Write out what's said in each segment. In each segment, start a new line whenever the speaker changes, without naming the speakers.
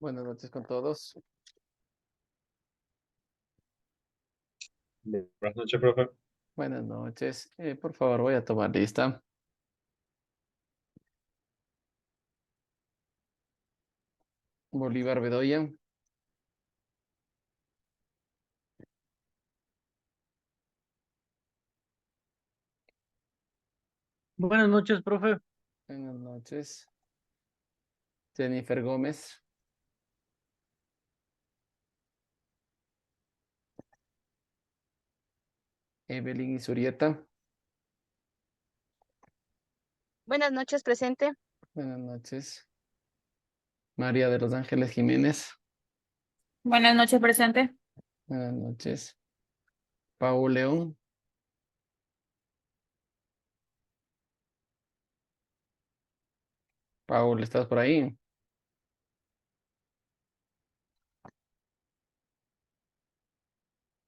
Buenas noches con todos.
Buenas noches, profe.
Buenas noches. Por favor, voy a tomar lista. Bolívar Bedoya.
Buenas noches, profe.
Buenas noches. Jennifer Gómez. Evelyn Isurieta.
Buenas noches, presente.
Buenas noches. María de los Ángeles Jiménez.
Buenas noches, presente.
Buenas noches. Paul León. Paul, ¿estás por ahí?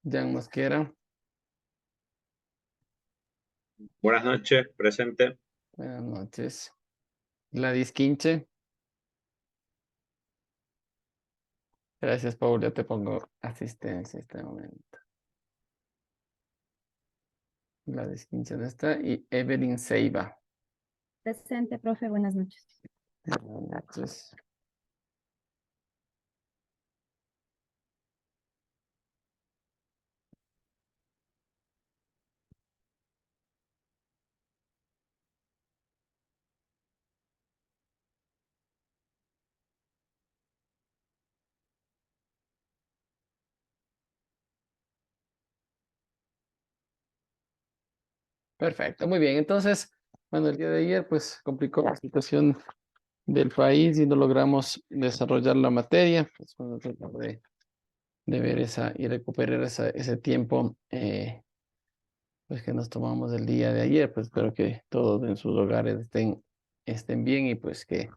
Jan Mosquera.
Buenas noches, presente.
Buenas noches. Gladys Quinche. Gracias, Paul. Ya te pongo asistencia este momento. Gladys Quinche no está. Y Evelyn Seiba.
Presente, profe. Buenas noches.
Buenas noches. Perfecto, muy bien. Entonces, bueno, el día de ayer pues complicó la situación del país y no logramos desarrollar la materia. Pues bueno, tratar de ver esa y recuperar ese tiempo pues que nos tomamos el día de ayer. Pues espero que todos en sus hogares estén bien y pues que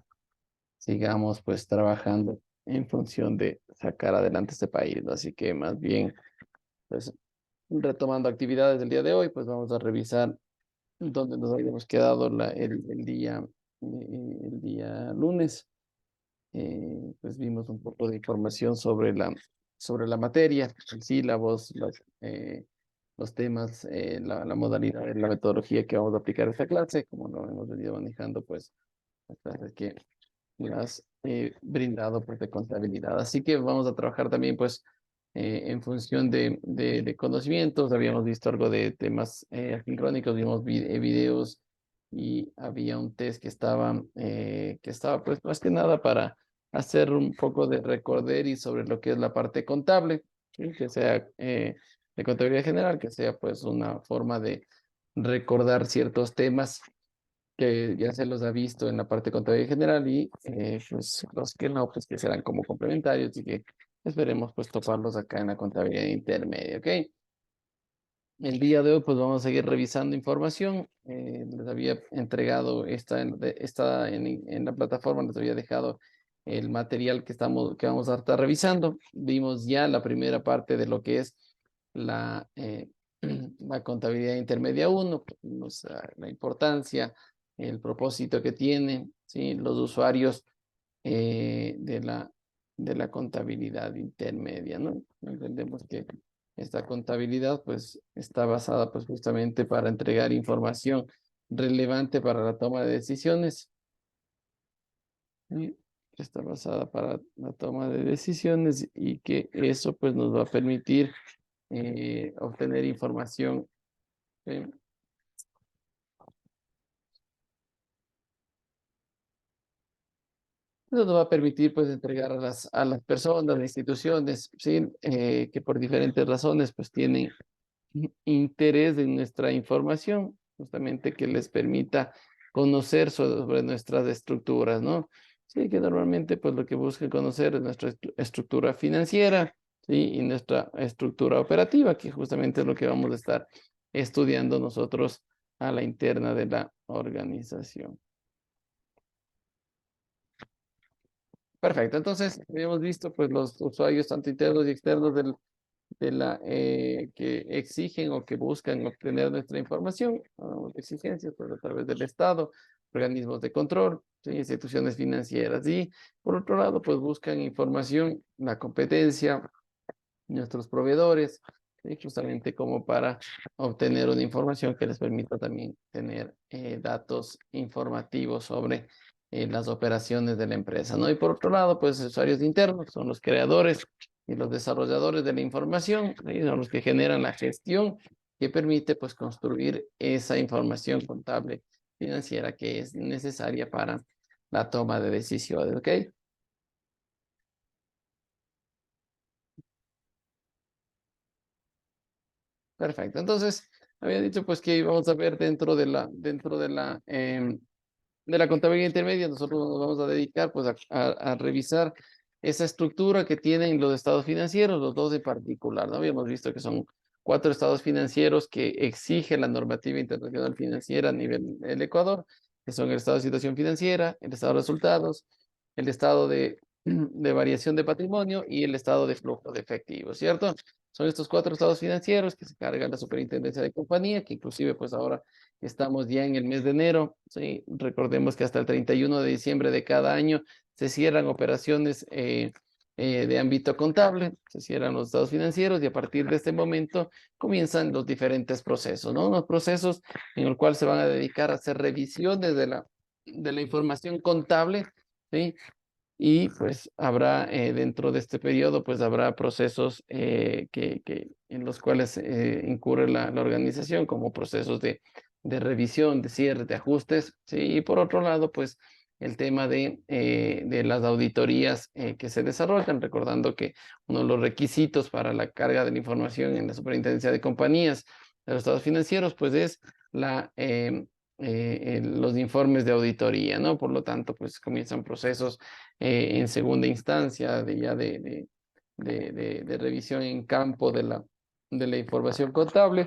sigamos pues trabajando en función de sacar adelante este país, ¿no? Así que más bien, pues retomando actividades del día de hoy, pues vamos a revisar donde nos habíamos quedado el día lunes. Pues vimos un poco de información sobre la materia, el sílabos, los temas, la modalidad, la metodología que vamos a aplicar a esta clase, como lo hemos venido manejando, pues las clases que las he brindado pues, de contabilidad. Así que vamos a trabajar también pues en función de conocimientos. Habíamos visto algo de temas asincrónicos, vimos videos y había un test que estaba pues más que nada para hacer un poco de recorder y sobre lo que es la parte contable, ¿sí? Que sea de contabilidad general, que sea pues una forma de recordar ciertos temas que ya se los ha visto en la parte de contabilidad general y pues los que no, pues que serán como complementarios y que esperemos pues toparlos acá en la contabilidad intermedia, ¿ok? El día de hoy pues vamos a seguir revisando información. Les había entregado en la plataforma, les había dejado el material que vamos a estar revisando. Vimos ya la primera parte de lo que es la, la contabilidad intermedia 1, la importancia, el propósito que tiene, ¿sí? Los usuarios de la contabilidad intermedia, ¿no? Entendemos que esta contabilidad pues está basada pues justamente para entregar información relevante para la toma de decisiones. ¿Sí? Está basada para la toma de decisiones y que eso pues nos va a permitir obtener información. ¿Sí? Eso nos va a permitir pues entregar a las personas, las instituciones, ¿sí? Que por diferentes razones pues tienen interés en nuestra información, justamente que les permita conocer sobre nuestras estructuras, ¿no? Sí, que normalmente pues lo que buscan conocer es nuestra estructura financiera, ¿sí? Y nuestra estructura operativa, que justamente es lo que vamos a estar estudiando nosotros a la interna de la organización. Perfecto, entonces habíamos visto pues los usuarios tanto internos y externos que exigen o que buscan obtener nuestra información, exigencias pues, a través del Estado, organismos de control, ¿sí? Instituciones financieras. Y por otro lado, pues buscan información, la competencia, nuestros proveedores, ¿sí? Justamente como para obtener una información que les permita también tener datos informativos sobre las operaciones de la empresa, ¿no? Y por otro lado, pues usuarios internos son los creadores y los desarrolladores de la información, ¿sí? Son los que generan la gestión que permite pues construir esa información contable financiera que es necesaria para la toma de decisiones, ¿ok? Perfecto. Entonces, había dicho pues que íbamos a ver dentro de la contabilidad intermedia, nosotros nos vamos a dedicar pues a revisar esa estructura que tienen los estados financieros, los dos en particular, ¿no? Habíamos visto que son 4 estados financieros que exige la normativa internacional financiera a nivel del Ecuador, que son el estado de situación financiera, el estado de resultados, el estado de variación de patrimonio y el estado de flujo de efectivo, ¿cierto? Son estos 4 estados financieros que se carga la superintendencia de compañía, que inclusive pues ahora estamos ya en el mes de enero, ¿sí? Recordemos que hasta el 31 de diciembre de cada año se cierran operaciones de ámbito contable, se cierran los estados financieros y a partir de este momento comienzan los diferentes procesos, ¿no? Unos procesos en el cual se van a dedicar a hacer revisiones de la información contable, ¿sí? Y pues habrá dentro de este periodo, pues habrá procesos en los cuales incurre la organización, como procesos de revisión, de cierre, de ajustes, ¿sí? Y por otro lado, pues el tema de las auditorías que se desarrollan, recordando que uno de los requisitos para la carga de la información en la superintendencia de compañías de los estados financieros, pues es los informes de auditoría, ¿no? Por lo tanto, pues comienzan procesos en segunda instancia de revisión en campo de la información contable,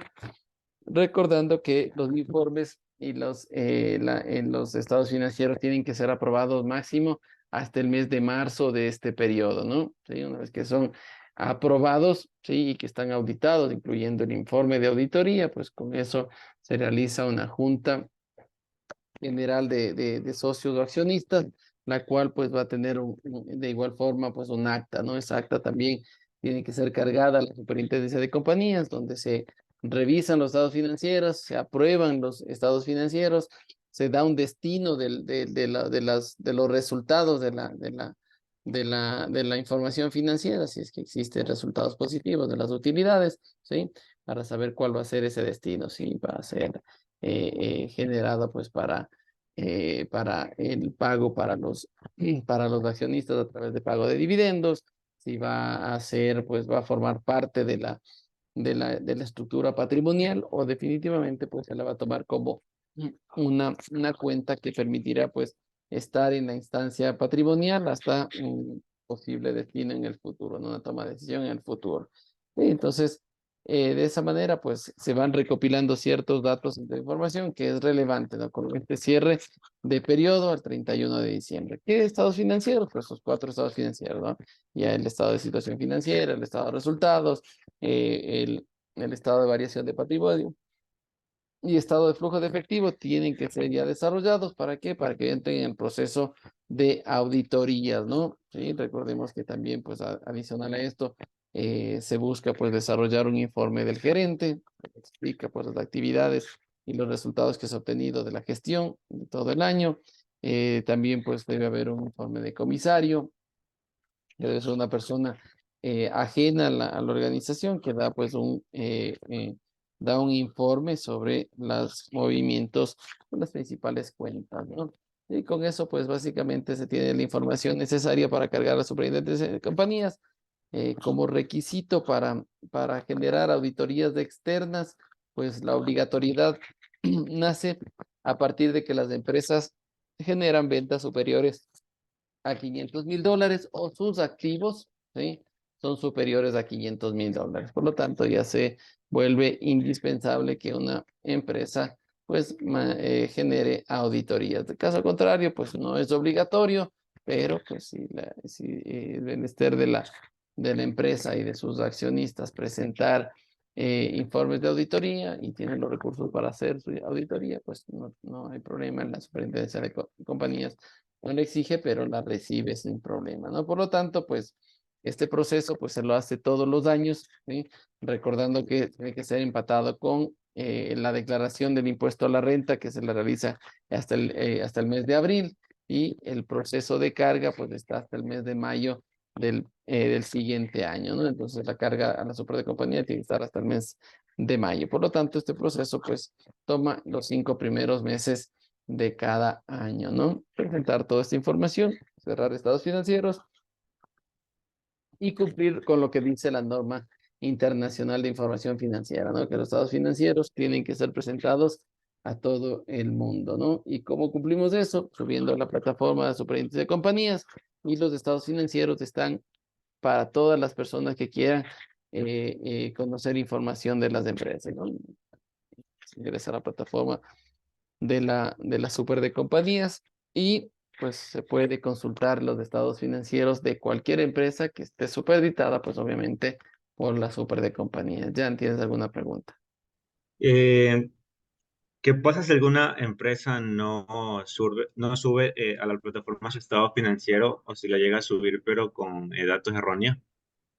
recordando que los informes y en los estados financieros tienen que ser aprobados máximo hasta el mes de marzo de este periodo, ¿no? ¿Sí? Una vez que son aprobados, ¿sí? Y que están auditados, incluyendo el informe de auditoría, pues con eso se realiza una junta general de socios o accionistas, la cual pues va a tener de igual forma pues un acta, ¿no? Esa acta también tiene que ser cargada a la superintendencia de compañías, donde se revisan los estados financieros, se aprueban los estados financieros, se da un destino de los resultados de la información financiera, si es que existen resultados positivos de las utilidades, ¿sí? Para saber cuál va a ser ese destino, si va a ser generado pues para el pago para los accionistas a través de pago de dividendos, si va a ser, pues va a formar parte de la estructura patrimonial o definitivamente pues se la va a tomar como una cuenta que permitirá pues estar en la instancia patrimonial hasta un posible destino en el futuro, ¿no? Una toma de decisión en el futuro. Entonces, de esa manera, pues se van recopilando ciertos datos de información que es relevante, ¿no? Con este cierre de periodo al 31 de diciembre. ¿Qué estados financieros? Pues los 4 estados financieros, ¿no? Ya el estado de situación financiera, el estado de resultados, el estado de variación de patrimonio y estado de flujo de efectivo tienen que ser ya desarrollados. ¿Para qué? Para que entren en el proceso de auditorías, ¿no? Sí, recordemos que también, pues, adicional a esto, se busca, pues, desarrollar un informe del gerente, que explica, pues, las actividades y los resultados que se ha obtenido de la gestión de todo el año. También, pues, debe haber un informe de comisario, que debe ser una persona ajena a la organización que da, pues, da un informe sobre los movimientos de las principales cuentas, ¿no? Y con eso, pues, básicamente se tiene la información necesaria para cargar a la superintendencia de compañías como requisito para generar auditorías externas, pues la obligatoriedad nace a partir de que las empresas generan ventas superiores a $500,000 o sus activos, ¿sí? Son superiores a $500,000. Por lo tanto, ya se vuelve indispensable que una empresa pues genere auditorías. De caso contrario, pues no es obligatorio, pero pues si el menester de la empresa y de sus accionistas presentar informes de auditoría y tiene los recursos para hacer su auditoría, pues no hay problema. La superintendencia de compañías no le exige, pero la recibe sin problema, ¿no? Por lo tanto, pues este proceso pues se lo hace todos los años, ¿sí? Recordando que tiene que ser empatado con la declaración del impuesto a la renta que se la realiza hasta el mes de abril, y el proceso de carga pues está hasta el mes de mayo del siguiente año, ¿no? Entonces la carga a la super de compañía tiene que estar hasta el mes de mayo. Por lo tanto, este proceso pues toma los 5 primeros meses de cada año, ¿no? Presentar toda esta información, cerrar estados financieros y cumplir con lo que dice la norma internacional de información financiera, ¿no? Que los estados financieros tienen que ser presentados a todo el mundo, ¿no? ¿Y cómo cumplimos eso? Subiendo a la plataforma de superintendencia de compañías, y los estados financieros están para todas las personas que quieran conocer información de las empresas, ¿no? Ingresa a la plataforma de la super de compañías y pues se puede consultar los estados financieros de cualquier empresa que esté supeditada, pues obviamente por la super de compañías. ¿Ya tienes alguna pregunta?
Eh, ¿Qué pasa si alguna empresa no sube a la plataforma su estado financiero o si la llega a subir pero con datos erróneos?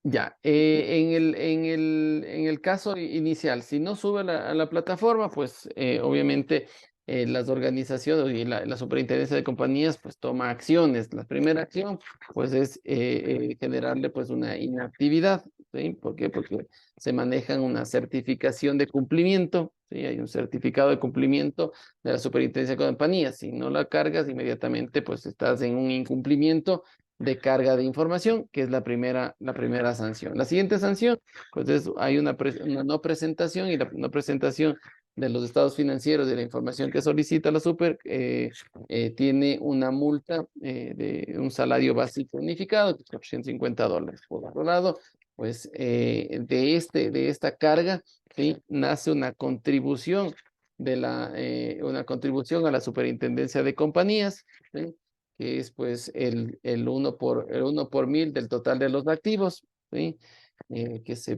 Ya, en el caso inicial, si no sube a la plataforma, pues obviamente las organizaciones y la superintendencia de compañías pues toma acciones. La primera acción pues es generarle pues una inactividad, ¿sí? ¿Por qué? Porque se maneja una certificación de cumplimiento, ¿sí? Hay un certificado de cumplimiento de la superintendencia de compañías. Si no la cargas, inmediatamente pues estás en un incumplimiento de carga de información, que es la primera sanción. La siguiente sanción, pues hay una no presentación, y la no presentación de los estados financieros de la información que solicita la super tiene una multa de un salario básico unificado, que es $850. Por otro lado, pues de esta carga, ¿sí? Nace una contribución una contribución a la superintendencia de compañías, ¿sí? Que es pues el 1 por 1000 del total de los activos, ¿sí? Que se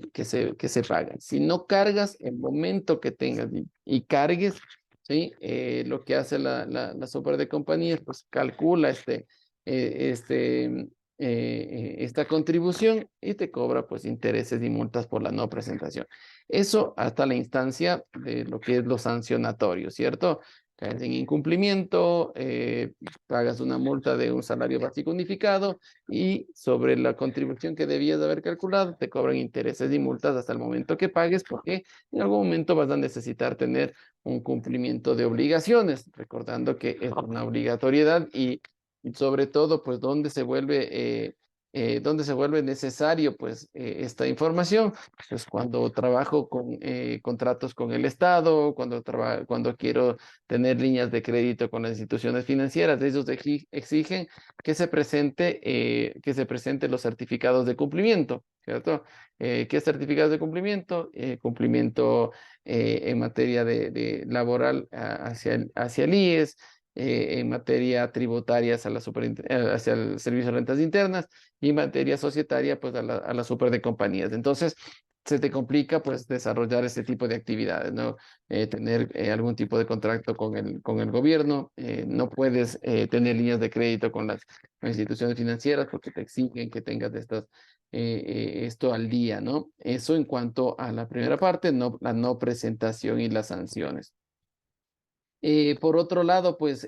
pagan. Si no cargas, el momento que tengas y cargues, ¿sí? Lo que hace la super de compañías, pues calcula esta contribución y te cobra pues intereses y multas por la no presentación. Eso hasta la instancia de lo que es lo sancionatorio, ¿cierto? Caes en incumplimiento, pagas una multa de un salario básico unificado, y sobre la contribución que debías de haber calculado te cobran intereses y multas hasta el momento que pagues, porque en algún momento vas a necesitar tener un cumplimiento de obligaciones, recordando que es una obligatoriedad, y sobre todo pues donde se vuelve necesario pues esta información, pues cuando trabajo con contratos con el Estado, cuando quiero tener líneas de crédito con las instituciones financieras. Ellos exigen que se presente los certificados de cumplimiento, ¿cierto? ¿Qué certificados de cumplimiento? Cumplimiento en materia de laboral hacia el IES, en materia tributaria hacia el Servicio de Rentas Internas, y en materia societaria pues a la super de compañías. Entonces, se te complica pues desarrollar este tipo de actividades, ¿no? Tener algún tipo de contrato con el gobierno, no puedes tener líneas de crédito con las instituciones financieras porque te exigen que tengas esto al día, ¿no? Eso en cuanto a la primera parte, la no presentación y las sanciones. Por otro lado, pues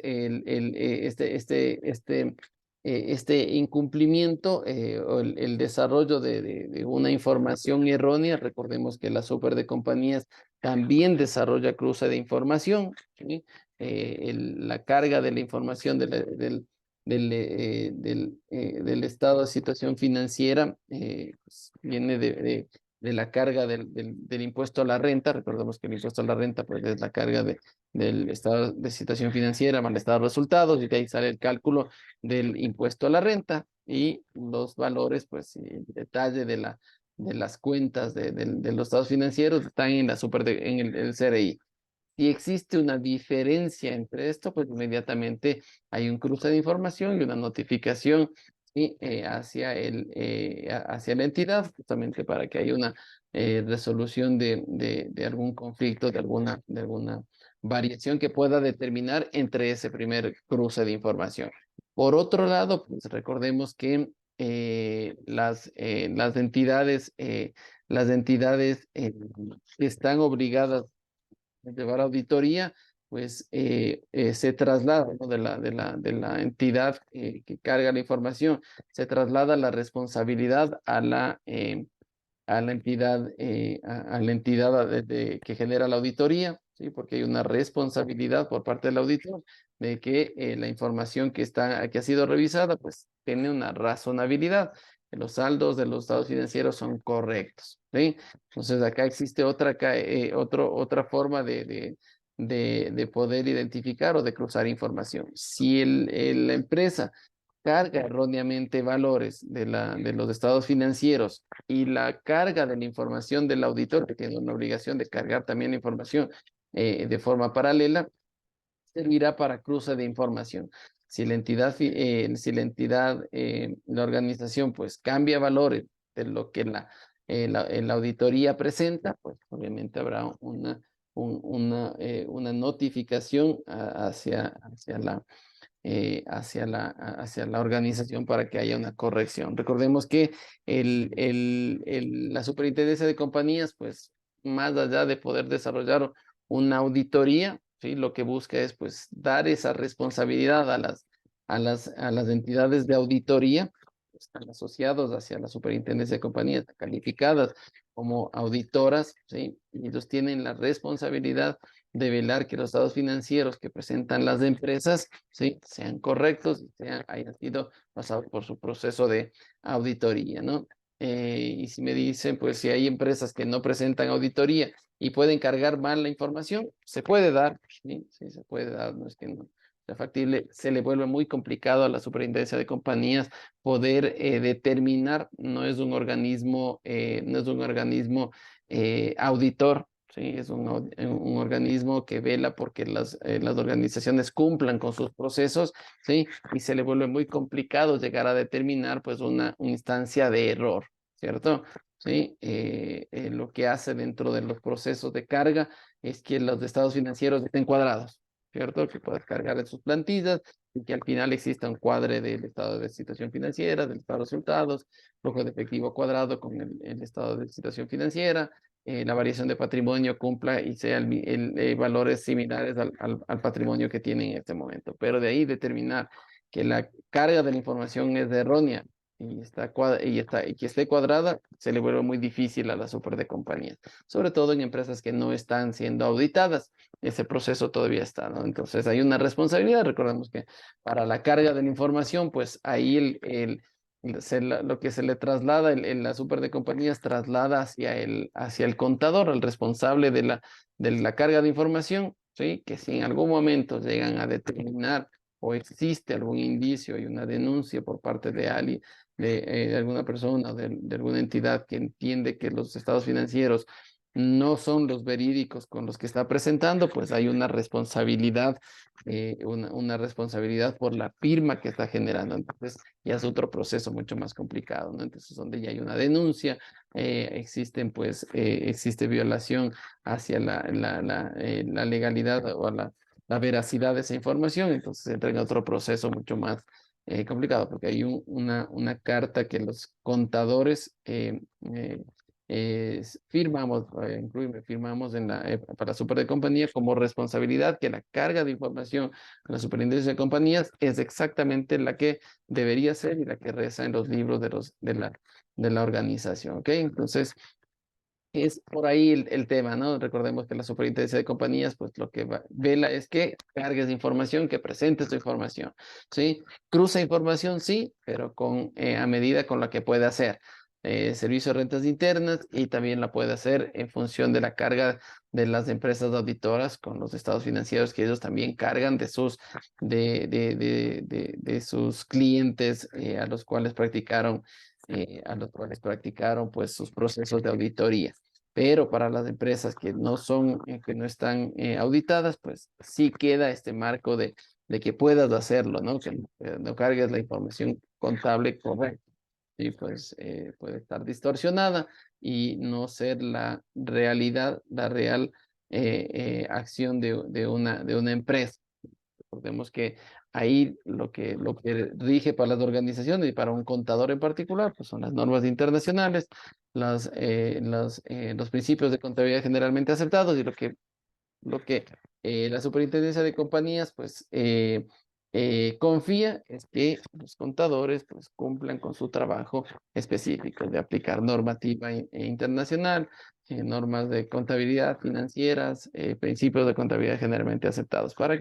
este incumplimiento o el desarrollo de una información errónea, recordemos que la super de compañías también desarrolla cruce de información, ¿sí? La carga de la información del estado de situación financiera pues, viene de la carga del impuesto a la renta. Recordemos que el impuesto a la renta pues, es la carga del estado de situación financiera más el estado de resultados, y de ahí sale el cálculo del impuesto a la renta, y los valores, pues el detalle de las cuentas de los estados financieros están en en el CRI. Si existe una diferencia entre esto, pues inmediatamente hay un cruce de información y una notificación y hacia la entidad, justamente para que haya una resolución de algún conflicto, de alguna variación que pueda determinar entre ese primer cruce de información. Por otro lado, pues recordemos que las entidades que están obligadas a llevar auditoría, pues se traslada, ¿no? de la entidad que carga la información, se traslada la responsabilidad a la entidad, a la entidad que genera la auditoría, ¿sí? Porque hay una responsabilidad por parte del auditor de que la información que ha sido revisada, pues tiene una razonabilidad, que los saldos de los estados financieros son correctos, ¿sí? Entonces acá existe otra forma de poder identificar o de cruzar información. Si la empresa carga erróneamente valores de los estados financieros y la carga de la información del auditor, que tiene una obligación de cargar también la información de forma paralela, servirá para cruce de información. Si la entidad, la organización, pues cambia valores de lo que la auditoría presenta, pues obviamente habrá una notificación hacia la organización para que haya una corrección. Recordemos que la superintendencia de compañías, pues más allá de poder desarrollar una auditoría, ¿sí? Lo que busca es pues dar esa responsabilidad a las entidades de auditoría, que están asociados hacia la superintendencia de compañías calificadas como auditoras, ¿sí? Y ellos tienen la responsabilidad de velar que los estados financieros que presentan las empresas, ¿sí? Sean correctos y hayan sido pasados por su proceso de auditoría, ¿no? Y si me dicen, pues si hay empresas que no presentan auditoría y pueden cargar mal la información, se puede dar, ¿sí? Sí, se puede dar, no es que no sea factible, se le vuelve muy complicado a la superintendencia de compañías poder determinar, no es un organismo auditor, sí, es un organismo que vela porque las organizaciones cumplan con sus procesos, sí, y se le vuelve muy complicado llegar a determinar pues una instancia de error, ¿cierto? Sí, lo que hace dentro de los procesos de carga es que los estados financieros estén cuadrados, ¿cierto? Que puedas cargar en sus plantillas y que al final exista un cuadre del estado de situación financiera, del estado de resultados, flujo de efectivo cuadrado con el estado de situación financiera, la variación de patrimonio cumpla y sea valores similares al patrimonio que tiene en este momento. Pero de ahí determinar que la carga de la información es errónea y que esté cuadrada, se le vuelve muy difícil a la super de compañías, sobre todo en empresas que no están siendo auditadas. Ese proceso todavía está, ¿no? Entonces hay una responsabilidad. Recordemos que para la carga de la información, pues ahí lo que se le traslada en la super de compañías traslada hacia el contador, el responsable de la carga de información, ¿sí? Que si en algún momento llegan a determinar o existe algún indicio y una denuncia por parte de alguien, de alguna persona, de alguna entidad que entiende que los estados financieros no son los verídicos con los que está presentando, pues hay una responsabilidad por la firma que está generando. Entonces, ya es otro proceso mucho más complicado, ¿no? Entonces, donde ya hay una denuncia, existe violación hacia la legalidad o la veracidad de esa información, entonces entra en otro proceso mucho más complicado, porque hay una carta que los contadores firmamos para la super de compañía como responsabilidad que la carga de información a la superintendencia de compañías es exactamente la que debería ser y la que reza en los libros de la organización, ¿ok? Entonces, es por ahí el tema, ¿no? Recordemos que la superintendencia de compañías, pues lo que vela es que cargues información, que presentes tu información, ¿sí? Cruza información, sí, pero a medida con la que puede hacer. Servicio de rentas internas y también la puede hacer en función de la carga de las empresas auditoras con los estados financieros que ellos también cargan de sus clientes a los cuales practicaron pues sus procesos de auditoría. Pero para las empresas que que no están auditadas, pues sí queda este marco de que puedas hacerlo, ¿no? Que no cargues la información contable correcta. Y pues puede estar distorsionada y no ser la realidad, la real acción de una empresa. Recordemos que ahí lo que rige para las organizaciones y para un contador en particular, pues son las normas internacionales, los principios de contabilidad generalmente aceptados y lo que la superintendencia de compañías pues confía es que los contadores pues cumplan con su trabajo específico de aplicar normativa internacional, normas de contabilidad financieras, principios de contabilidad generalmente aceptados. Para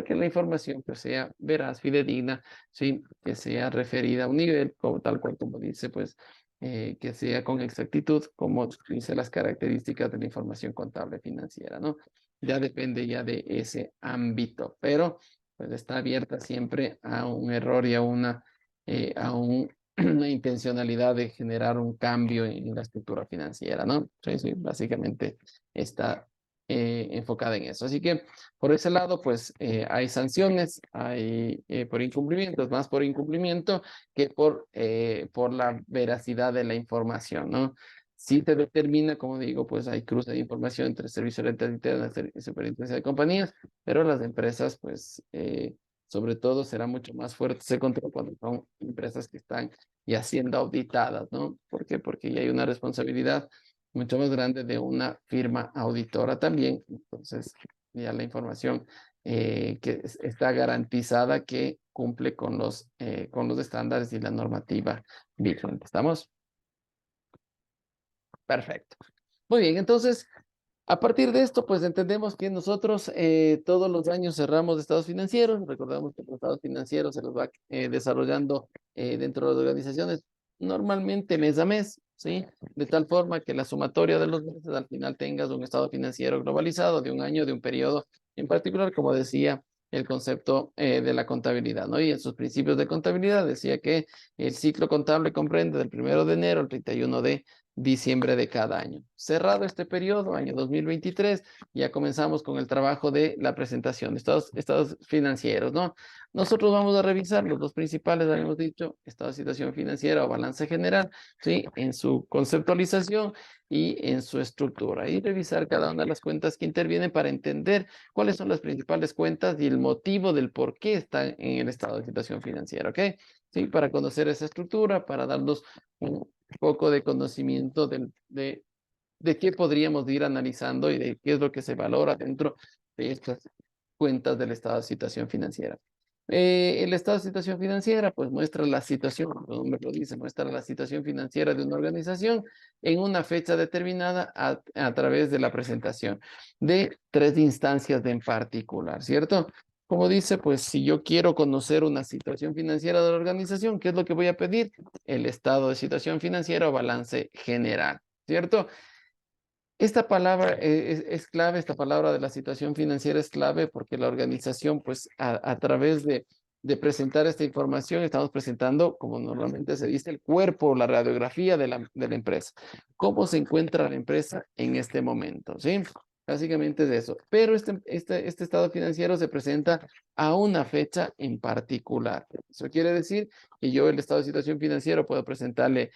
que la información pues sea veraz, fidedigna, ¿sí? Que sea referida a un nivel, como, tal cual como dice, pues que sea con exactitud, como dice las características de la información contable financiera, ¿no? Ya depende ya de ese ámbito, pero pues está abierta siempre a un error y a una una intencionalidad de generar un cambio en la estructura financiera, ¿no? Sí, sí, básicamente está enfocada en eso. Así que por ese lado, pues hay sanciones, hay por incumplimientos, más por incumplimiento que por la veracidad de la información, ¿no? Si se determina, como digo, pues hay cruce de información entre el Servicio de Rentas Internas y Superintendencia de Compañías, pero las empresas, pues, sobre todo será mucho más fuerte ese control cuando son empresas que están ya siendo auditadas, ¿no? ¿Por qué? Porque ya hay una responsabilidad mucho más grande de una firma auditora también. Entonces, ya la información está garantizada que cumple con los estándares y la normativa vigente. ¿Estamos? Perfecto. Muy bien, entonces, a partir de esto, pues entendemos que nosotros todos los años cerramos estados financieros. Recordamos que los estados financieros se los va desarrollando dentro de las organizaciones normalmente mes a mes, ¿sí? De tal forma que la sumatoria de los meses al final tengas un estado financiero globalizado de un año, de un periodo en particular, como decía el concepto de la contabilidad, ¿no? Y en sus principios de contabilidad decía que el ciclo contable comprende del 1 de enero al 31 de diciembre de cada año. Cerrado este periodo, año 2023, ya comenzamos con el trabajo de la presentación de estados financieros, ¿no? Nosotros vamos a revisar los dos principales, habíamos dicho, estado de situación financiera o balance general, ¿sí? En su conceptualización y en su estructura. Y revisar cada una de las cuentas que intervienen para entender cuáles son las principales cuentas y el motivo del por qué están en el estado de situación financiera, ¿ok? Sí, para conocer esa estructura, para darnos un poco de conocimiento de qué podríamos ir analizando y de qué es lo que se valora dentro de estas cuentas del estado de situación financiera. El estado de situación financiera, pues muestra la situación, el nombre lo dice, muestra la situación financiera de una organización en una fecha determinada a través de la presentación de 3 instancias en particular, ¿cierto? Como dice, pues si yo quiero conocer una situación financiera de la organización, ¿qué es lo que voy a pedir? El estado de situación financiera o balance general, ¿cierto? Esta palabra es clave, esta palabra de la situación financiera es clave porque la organización, pues a través de presentar esta información, estamos presentando, como normalmente se dice, el cuerpo, la radiografía de la empresa. ¿Cómo se encuentra la empresa en este momento? ¿Sí? Básicamente es eso. Pero este estado financiero se presenta a una fecha en particular. Eso quiere decir que yo el estado de situación financiera puedo presentarle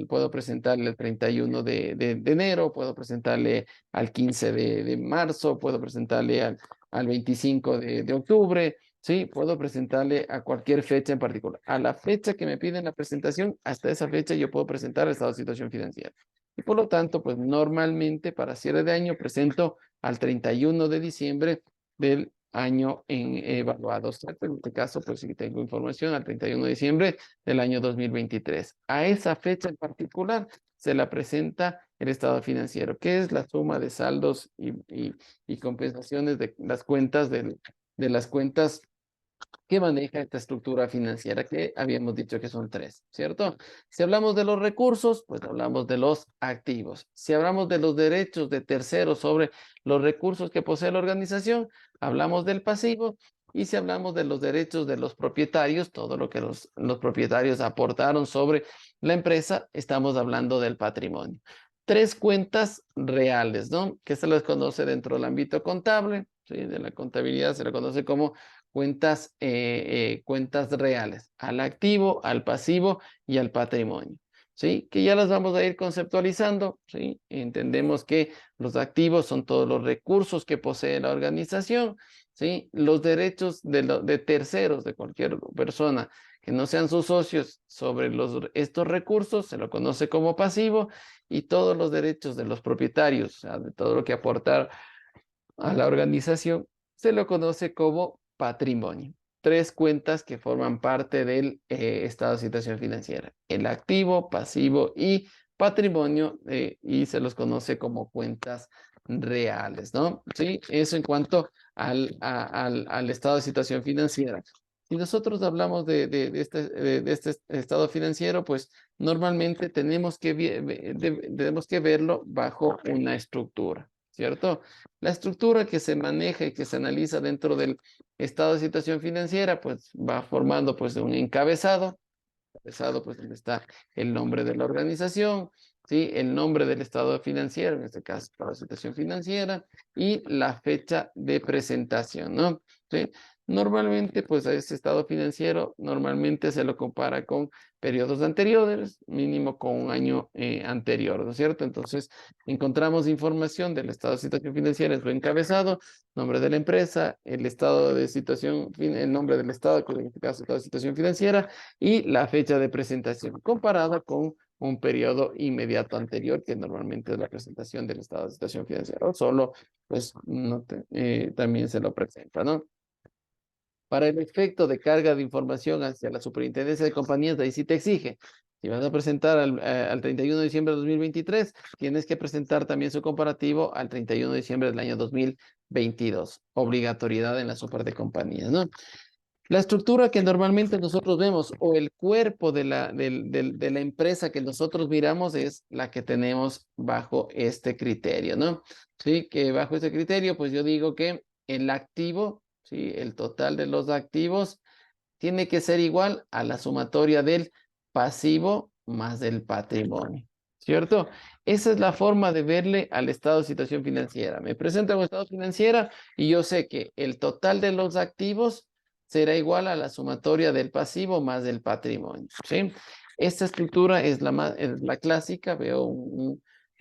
puedo presentarle el 31 de enero, puedo presentarle al 15 de marzo, puedo presentarle al 25 de octubre, ¿sí? Puedo presentarle a cualquier fecha en particular. A la fecha que me piden la presentación, hasta esa fecha yo puedo presentar el estado de situación financiera. Y por lo tanto, pues normalmente para cierre de año presento al 31 de diciembre del año evaluado. En este caso, pues si tengo información al 31 de diciembre del año 2023. A esa fecha en particular se la presenta el estado financiero, que es la suma de saldos y compensaciones de las cuentas de las cuentas que maneja esta estructura financiera que habíamos dicho que son 3, ¿cierto? Si hablamos de los recursos, pues hablamos de los activos. Si hablamos de los derechos de terceros sobre los recursos que posee la organización, hablamos del pasivo. Y si hablamos de los derechos de los propietarios, todo lo que los propietarios aportaron sobre la empresa, estamos hablando del patrimonio. 3 cuentas reales, ¿no? Que se les conoce dentro del ámbito contable. ¿sí? De la contabilidad se le conoce como cuentas reales, al activo, al pasivo y al patrimonio. ¿Sí? Que ya las vamos a ir conceptualizando, ¿sí? Entendemos que los activos son todos los recursos que posee la organización, ¿sí? Los derechos de terceros, de cualquier persona que no sean sus socios sobre estos recursos, se lo conoce como pasivo, y todos los derechos de los propietarios, o sea, de todo lo que aportar a la organización, se lo conoce como patrimonio. Tres cuentas que forman parte del estado de situación financiera: el activo, pasivo y patrimonio, y se los conoce como cuentas reales, ¿no? Sí, eso en cuanto al estado de situación financiera. Si nosotros hablamos de este estado financiero, pues normalmente tenemos que verlo bajo una estructura, ¿cierto? La estructura que se maneja y que se analiza dentro del estado de situación financiera, pues va formando pues un encabezado, pues donde está el nombre de la organización, ¿sí? El nombre del estado financiero, en este caso, la situación financiera, y la fecha de presentación, ¿no? ¿Sí? Normalmente, pues a ese estado financiero, normalmente se lo compara con periodos anteriores, mínimo con un año anterior, ¿no es cierto? Entonces, encontramos información del estado de situación financiera en su encabezado, nombre de la empresa, el estado de situación, el nombre del estado, que en este caso, estado de situación financiera, y la fecha de presentación, comparada con un periodo inmediato anterior, que normalmente es la presentación del estado de situación financiera, o solo, pues, también se lo presenta, ¿no? Para el efecto de carga de información hacia la superintendencia de compañías, de ahí sí te exige. Si vas a presentar al 31 de diciembre de 2023, tienes que presentar también su comparativo al 31 de diciembre del año 2022. Obligatoriedad en la super de compañías, ¿no? La estructura que normalmente nosotros vemos, o el cuerpo de la empresa que nosotros miramos, es la que tenemos bajo este criterio, ¿no? Sí, que bajo este criterio, pues yo digo que el activo, ¿sí? El total de los activos tiene que ser igual a la sumatoria del pasivo más del patrimonio, ¿cierto? Esa es la forma de verle al estado de situación financiera. Me presenta un estado financiero y yo sé que el total de los activos será igual a la sumatoria del pasivo más del patrimonio, ¿sí? Esta estructura es la clásica.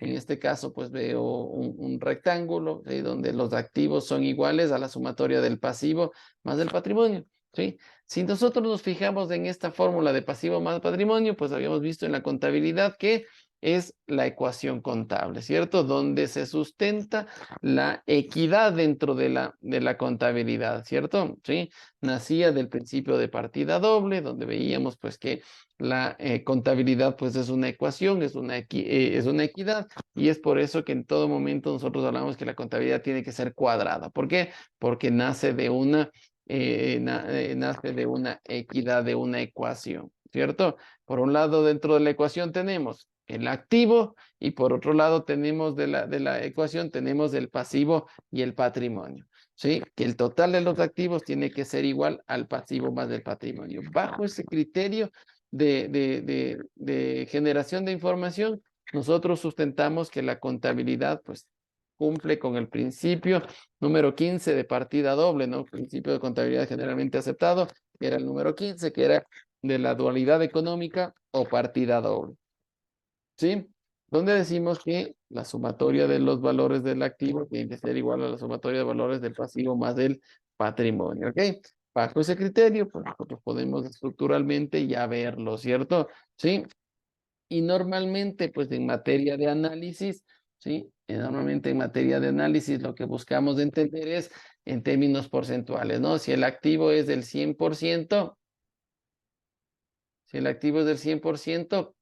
En este caso, pues veo un rectángulo, ¿sí? Donde los activos son iguales a la sumatoria del pasivo más del patrimonio, ¿sí? Si nosotros nos fijamos en esta fórmula de pasivo más patrimonio, pues habíamos visto en la contabilidad que es la ecuación contable, ¿cierto? Donde se sustenta la equidad dentro de la contabilidad, ¿cierto? ¿Sí? Nacía del principio de partida doble, donde veíamos pues que la contabilidad pues es una ecuación, es una equidad, y es por eso que en todo momento nosotros hablamos que la contabilidad tiene que ser cuadrada. ¿Por qué? Porque nace de una equidad, de una ecuación, ¿cierto? Por un lado, dentro de la ecuación tenemos el activo, y por otro lado tenemos de la ecuación tenemos el pasivo y el patrimonio, ¿sí? Que el total de los activos tiene que ser igual al pasivo más del patrimonio. Bajo ese criterio de generación de información, nosotros sustentamos que la contabilidad, pues, cumple con el principio número 15 de partida doble, ¿no? Principio de contabilidad generalmente aceptado, que era el número 15, que era de la dualidad económica o partida doble, ¿sí? Donde decimos que la sumatoria de los valores del activo tiene que ser igual a la sumatoria de valores del pasivo más del patrimonio, ¿ok? Bajo ese criterio, pues nosotros podemos estructuralmente ya verlo, ¿cierto? ¿Sí? Y normalmente, pues en materia de análisis, ¿sí? Normalmente en materia de análisis lo que buscamos entender es en términos porcentuales, ¿no? Si el activo es del 100%, si el activo es del 100%,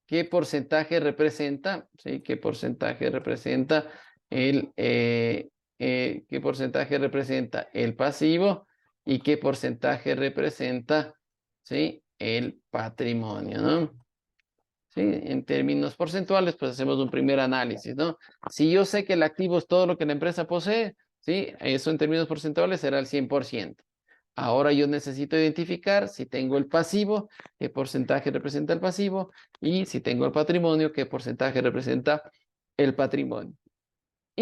¿qué porcentaje representa? ¿Sí? ¿Qué porcentaje representa qué porcentaje representa el pasivo y qué porcentaje representa, ¿sí? El patrimonio, ¿no? ¿Sí? En términos porcentuales, pues hacemos un primer análisis, ¿no? Si yo sé que el activo es todo lo que la empresa posee, ¿sí? Eso en términos porcentuales será el 100%. Ahora yo necesito identificar si tengo el pasivo, qué porcentaje representa el pasivo, y si tengo el patrimonio, qué porcentaje representa el patrimonio.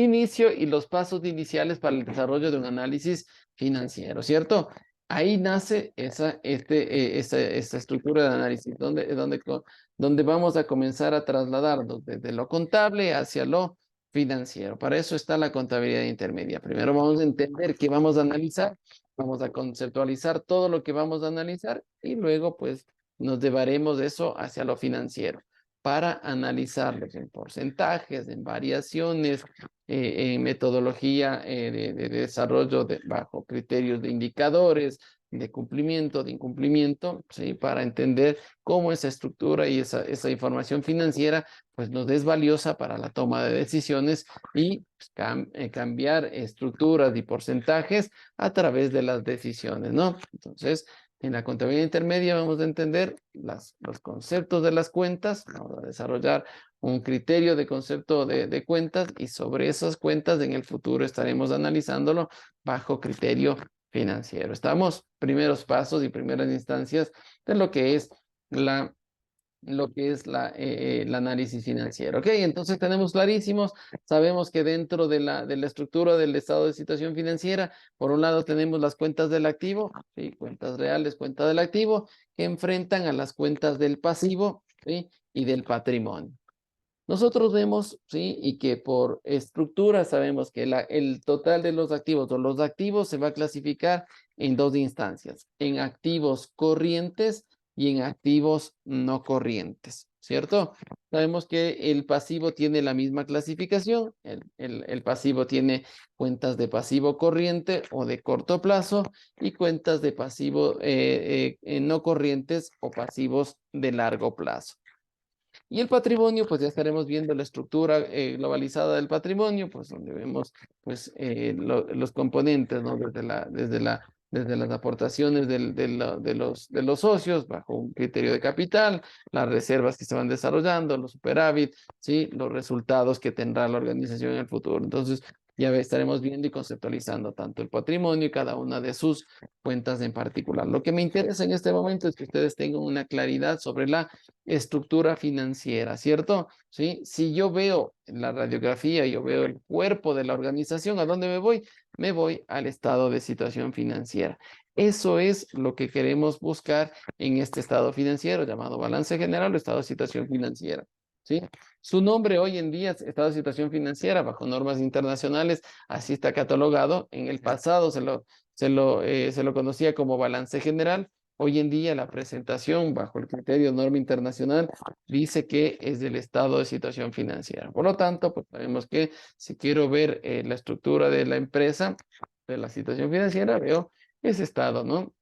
inicio y los pasos iniciales para el desarrollo de un análisis financiero, ¿cierto? Ahí nace esta estructura de análisis, donde vamos a comenzar a trasladarnos desde lo contable hacia lo financiero. Para eso está la contabilidad intermedia. Primero vamos a entender qué vamos a analizar, vamos a conceptualizar todo lo que vamos a analizar y luego pues nos llevaremos eso hacia lo financiero para analizarlos en porcentajes, en variaciones, en metodología de desarrollo bajo criterios de indicadores, de cumplimiento, de incumplimiento, ¿sí? Para entender cómo esa estructura y esa información financiera pues nos es valiosa para la toma de decisiones y pues, cambiar estructuras y porcentajes a través de las decisiones, ¿no? Entonces, en la contabilidad intermedia vamos a entender los conceptos de las cuentas, vamos a desarrollar un criterio de concepto de cuentas y sobre esas cuentas en el futuro estaremos analizándolo bajo criterio financiero. Estamos primeros pasos y primeras instancias de lo que es el análisis financiero. Ok, entonces tenemos clarísimos, sabemos que dentro de la estructura del estado de situación financiera, por un lado tenemos las cuentas del activo, ¿sí? Cuentas reales, cuentas del activo, que enfrentan a las cuentas del pasivo, ¿sí? Y del patrimonio. Nosotros vemos, ¿sí? Y que por estructura sabemos que el total de los activos o los activos se va a clasificar en dos instancias, en activos corrientes y en activos no corrientes, ¿cierto? Sabemos que el pasivo tiene la misma clasificación, el pasivo tiene cuentas de pasivo corriente o de corto plazo y cuentas de pasivo no corrientes o pasivos de largo plazo. Y el patrimonio, pues ya estaremos viendo la estructura globalizada del patrimonio, pues donde vemos pues los componentes, ¿no? Desde las aportaciones de los socios bajo un criterio de capital, las reservas que se van desarrollando, los superávit, ¿sí? Los resultados que tendrá la organización en el futuro. Entonces, ya estaremos viendo y conceptualizando tanto el patrimonio y cada una de sus cuentas en particular. Lo que me interesa en este momento es que ustedes tengan una claridad sobre la estructura financiera, ¿cierto? ¿Sí? Si yo veo en la radiografía, yo veo el cuerpo de la organización, ¿a dónde me voy? Me voy al estado de situación financiera. Eso es lo que queremos buscar en este estado financiero llamado balance general o estado de situación financiera, ¿sí? Su nombre hoy en día es estado de situación financiera bajo normas internacionales, así está catalogado. En el pasado se lo conocía como balance general. Hoy en día la presentación bajo el criterio de norma internacional dice que es del estado de situación financiera. Por lo tanto, pues sabemos que si quiero ver la estructura de la empresa, de la situación financiera, veo ese estado, ¿no?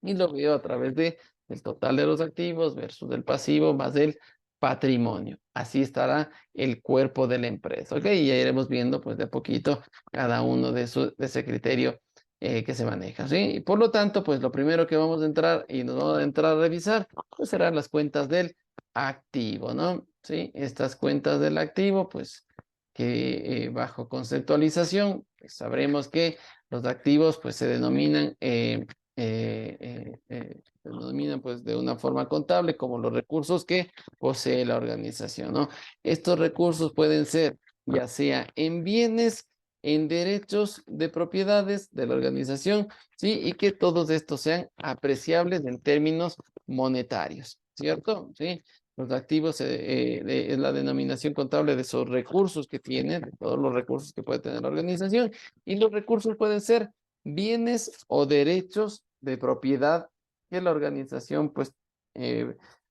Y lo veo a través del total de los activos versus el pasivo más el patrimonio. Así estará el cuerpo de la empresa, ¿ok? Y ya iremos viendo pues de a poquito cada uno de ese criterio que se maneja, ¿sí? Y por lo tanto, pues lo primero que vamos a entrar y nos vamos a entrar a revisar, pues serán las cuentas del activo, ¿no? ¿Sí? Estas cuentas del activo, pues que bajo conceptualización, pues, sabremos que los activos pues se denominan pues de una forma contable como los recursos que posee la organización, ¿no? Estos recursos pueden ser ya sea en bienes, en derechos de propiedades de la organización, ¿sí? Y que todos estos sean apreciables en términos monetarios, ¿cierto? ¿Sí? Los activos es la denominación contable de esos recursos que tiene, de todos los recursos que puede tener la organización, y los recursos pueden ser bienes o derechos de propiedad que la organización pues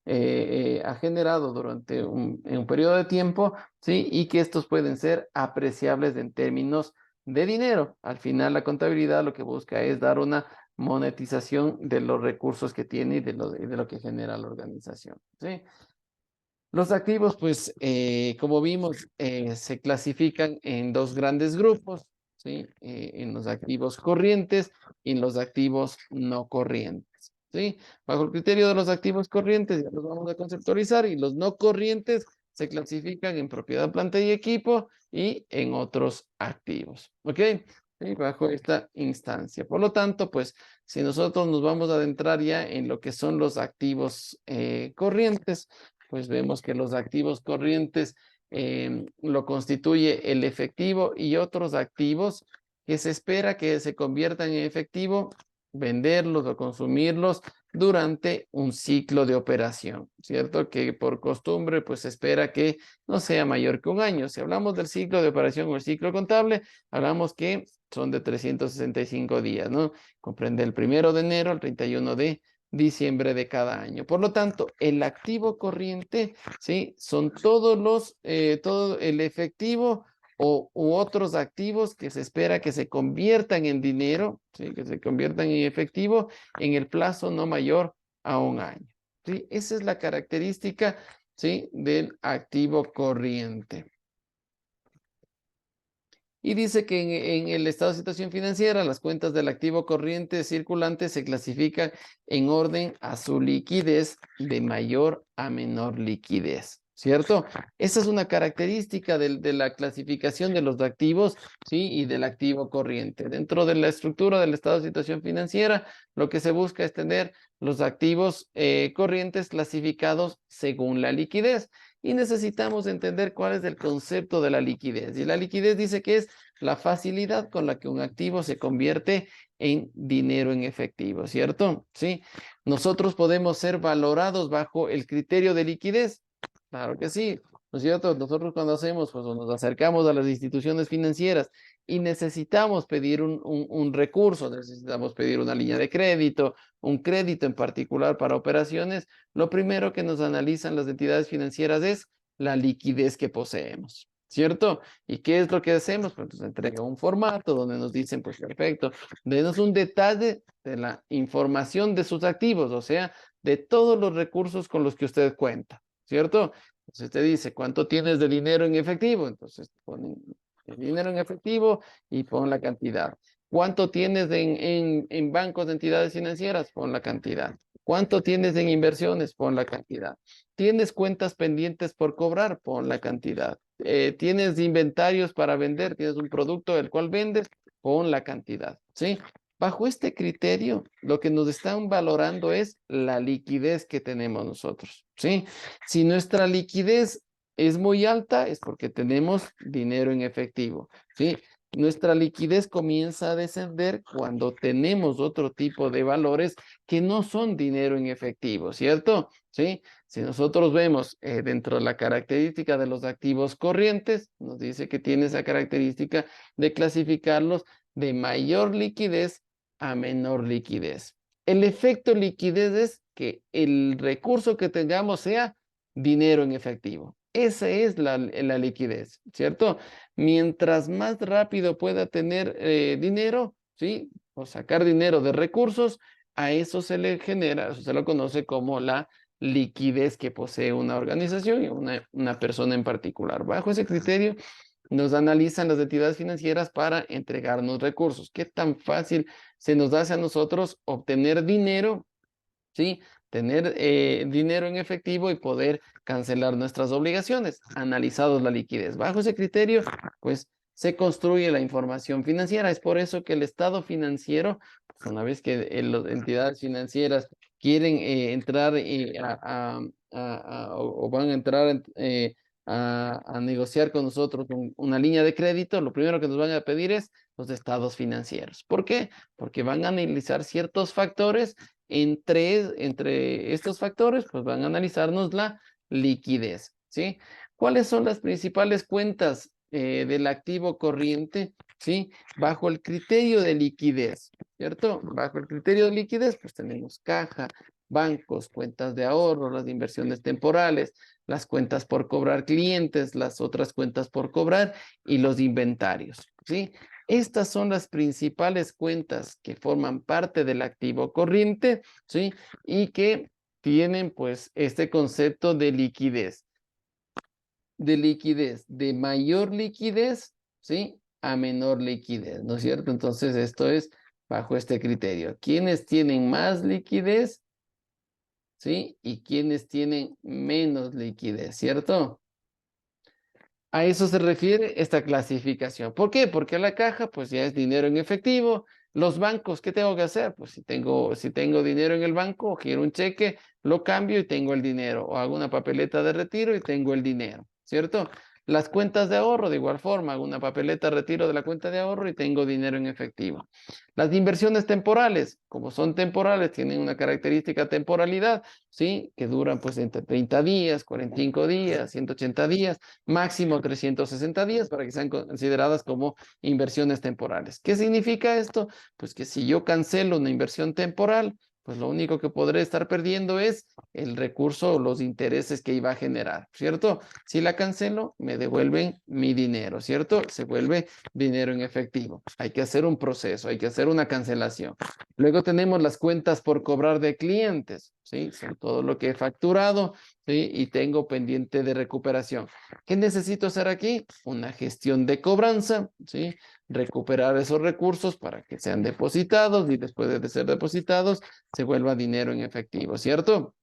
ha generado durante en un periodo de tiempo, ¿sí? Y que estos pueden ser apreciables en términos de dinero. Al final la contabilidad lo que busca es dar una monetización de los recursos que tiene y de lo que genera la organización, ¿sí? Los activos, pues, como vimos, se clasifican en dos grandes grupos, ¿sí? En los activos corrientes y en los activos no corrientes, ¿sí? Bajo el criterio de los activos corrientes, ya los vamos a conceptualizar, y los no corrientes se clasifican en propiedad, planta y equipo y en otros activos, ¿ok? ¿Sí? Bajo esta instancia. Por lo tanto, pues, si nosotros nos vamos a adentrar ya en lo que son los activos corrientes, pues vemos que los activos corrientes lo constituye el efectivo y otros activos que se espera que se conviertan en efectivo, venderlos o consumirlos durante un ciclo de operación, ¿cierto? Que por costumbre pues se espera que no sea mayor que un año. Si hablamos del ciclo de operación o el ciclo contable, hablamos que son de 365 días, ¿no? Comprende el 1 de enero al 31 de diciembre de cada año. Por lo tanto, el activo corriente, ¿sí? Son todo el efectivo u otros activos que se espera que se conviertan en dinero, ¿sí? Que se conviertan en efectivo en el plazo no mayor a un año, ¿sí? Esa es la característica, ¿sí? Del activo corriente. Y dice que en el estado de situación financiera, las cuentas del activo corriente circulante se clasifican en orden a su liquidez de mayor a menor liquidez, ¿cierto? Esa es una característica de la clasificación de los activos, ¿sí? Y del activo corriente. Dentro de la estructura del estado de situación financiera, lo que se busca es tener los activos corrientes clasificados según la liquidez. Y necesitamos entender cuál es el concepto de la liquidez. Y la liquidez dice que es la facilidad con la que un activo se convierte en dinero en efectivo, ¿cierto? Sí. Nosotros podemos ser valorados bajo el criterio de liquidez. Claro que sí, ¿no es cierto? Nosotros cuando hacemos, pues nos acercamos a las instituciones financieras y necesitamos pedir un recurso, necesitamos pedir una línea de crédito, un crédito en particular para operaciones, lo primero que nos analizan las entidades financieras es la liquidez que poseemos, ¿cierto? ¿Y qué es lo que hacemos? Pues nos entrega un formato donde nos dicen, pues perfecto, denos un detalle de la información de sus activos, o sea, de todos los recursos con los que usted cuenta, ¿cierto? Entonces te dice, ¿cuánto tienes de dinero en efectivo? Entonces ponen el dinero en efectivo y pon la cantidad. ¿Cuánto tienes en bancos de entidades financieras? Pon la cantidad. ¿Cuánto tienes en inversiones? Pon la cantidad. ¿Tienes cuentas pendientes por cobrar? Pon la cantidad. ¿Tienes inventarios para vender? ¿Tienes un producto del cual vendes? Pon la cantidad, ¿sí? Bajo este criterio, lo que nos están valorando es la liquidez que tenemos nosotros, ¿sí? Si nuestra liquidez es muy alta, es porque tenemos dinero en efectivo, ¿sí? Nuestra liquidez comienza a descender cuando tenemos otro tipo de valores que no son dinero en efectivo, ¿cierto? ¿Sí? Si nosotros vemos dentro de la característica de los activos corrientes, nos dice que tiene esa característica de clasificarlos de mayor liquidez a menor liquidez. El efecto liquidez es que el recurso que tengamos sea dinero en efectivo. Esa es la liquidez, ¿cierto? Mientras más rápido pueda tener dinero, ¿sí? O sacar dinero de recursos, a eso se le genera, eso se lo conoce como la liquidez que posee una organización y una persona en particular. Bajo ese criterio, nos analizan las entidades financieras para entregarnos recursos. ¿Qué tan fácil se nos hace a nosotros obtener dinero? ¿Sí? Tener dinero en efectivo y poder cancelar nuestras obligaciones, analizados la liquidez. Bajo ese criterio, pues se construye la información financiera. Es por eso que el estado financiero, pues, una vez que las entidades financieras quieren entrar o van a entrar a negociar con nosotros una línea de crédito, lo primero que nos van a pedir es los estados financieros. ¿Por qué? Porque van a analizar ciertos factores. Entre estos factores, pues van a analizarnos la liquidez, ¿sí? ¿Cuáles son las principales cuentas del activo corriente, ¿sí? Bajo el criterio de liquidez, ¿cierto? Bajo el criterio de liquidez, pues tenemos caja, bancos, cuentas de ahorro, las inversiones temporales, las cuentas por cobrar clientes, las otras cuentas por cobrar y los inventarios, ¿sí? Estas son las principales cuentas que forman parte del activo corriente, ¿sí? Y que tienen, pues, este concepto de liquidez. De mayor liquidez, ¿sí? A menor liquidez, ¿no es cierto? Entonces, esto es bajo este criterio. ¿Quiénes tienen más liquidez? ¿Sí? Y ¿quiénes tienen menos liquidez? ¿Cierto? A eso se refiere esta clasificación. ¿Por qué? Porque la caja, pues ya es dinero en efectivo. Los bancos, ¿qué tengo que hacer? Pues si tengo dinero en el banco, giro un cheque, lo cambio y tengo el dinero. O hago una papeleta de retiro y tengo el dinero, ¿cierto? Las cuentas de ahorro, de igual forma, hago una papeleta, retiro de la cuenta de ahorro y tengo dinero en efectivo. Las inversiones temporales, como son temporales, tienen una característica temporalidad, ¿sí? Que duran pues entre 30 días, 45 días, 180 días, máximo 360 días para que sean consideradas como inversiones temporales. ¿Qué significa esto? Pues que si yo cancelo una inversión temporal, pues lo único que podré estar perdiendo es el recurso o los intereses que iba a generar, ¿cierto? Si la cancelo, me devuelven mi dinero, ¿cierto? Se vuelve dinero en efectivo. Hay que hacer un proceso, hay que hacer una cancelación. Luego tenemos las cuentas por cobrar de clientes, ¿sí? Son todo lo que he facturado, ¿sí? Y tengo pendiente de recuperación. ¿Qué necesito hacer aquí? Una gestión de cobranza, ¿sí? Recuperar esos recursos para que sean depositados y después de ser depositados se vuelva dinero en efectivo, ¿cierto?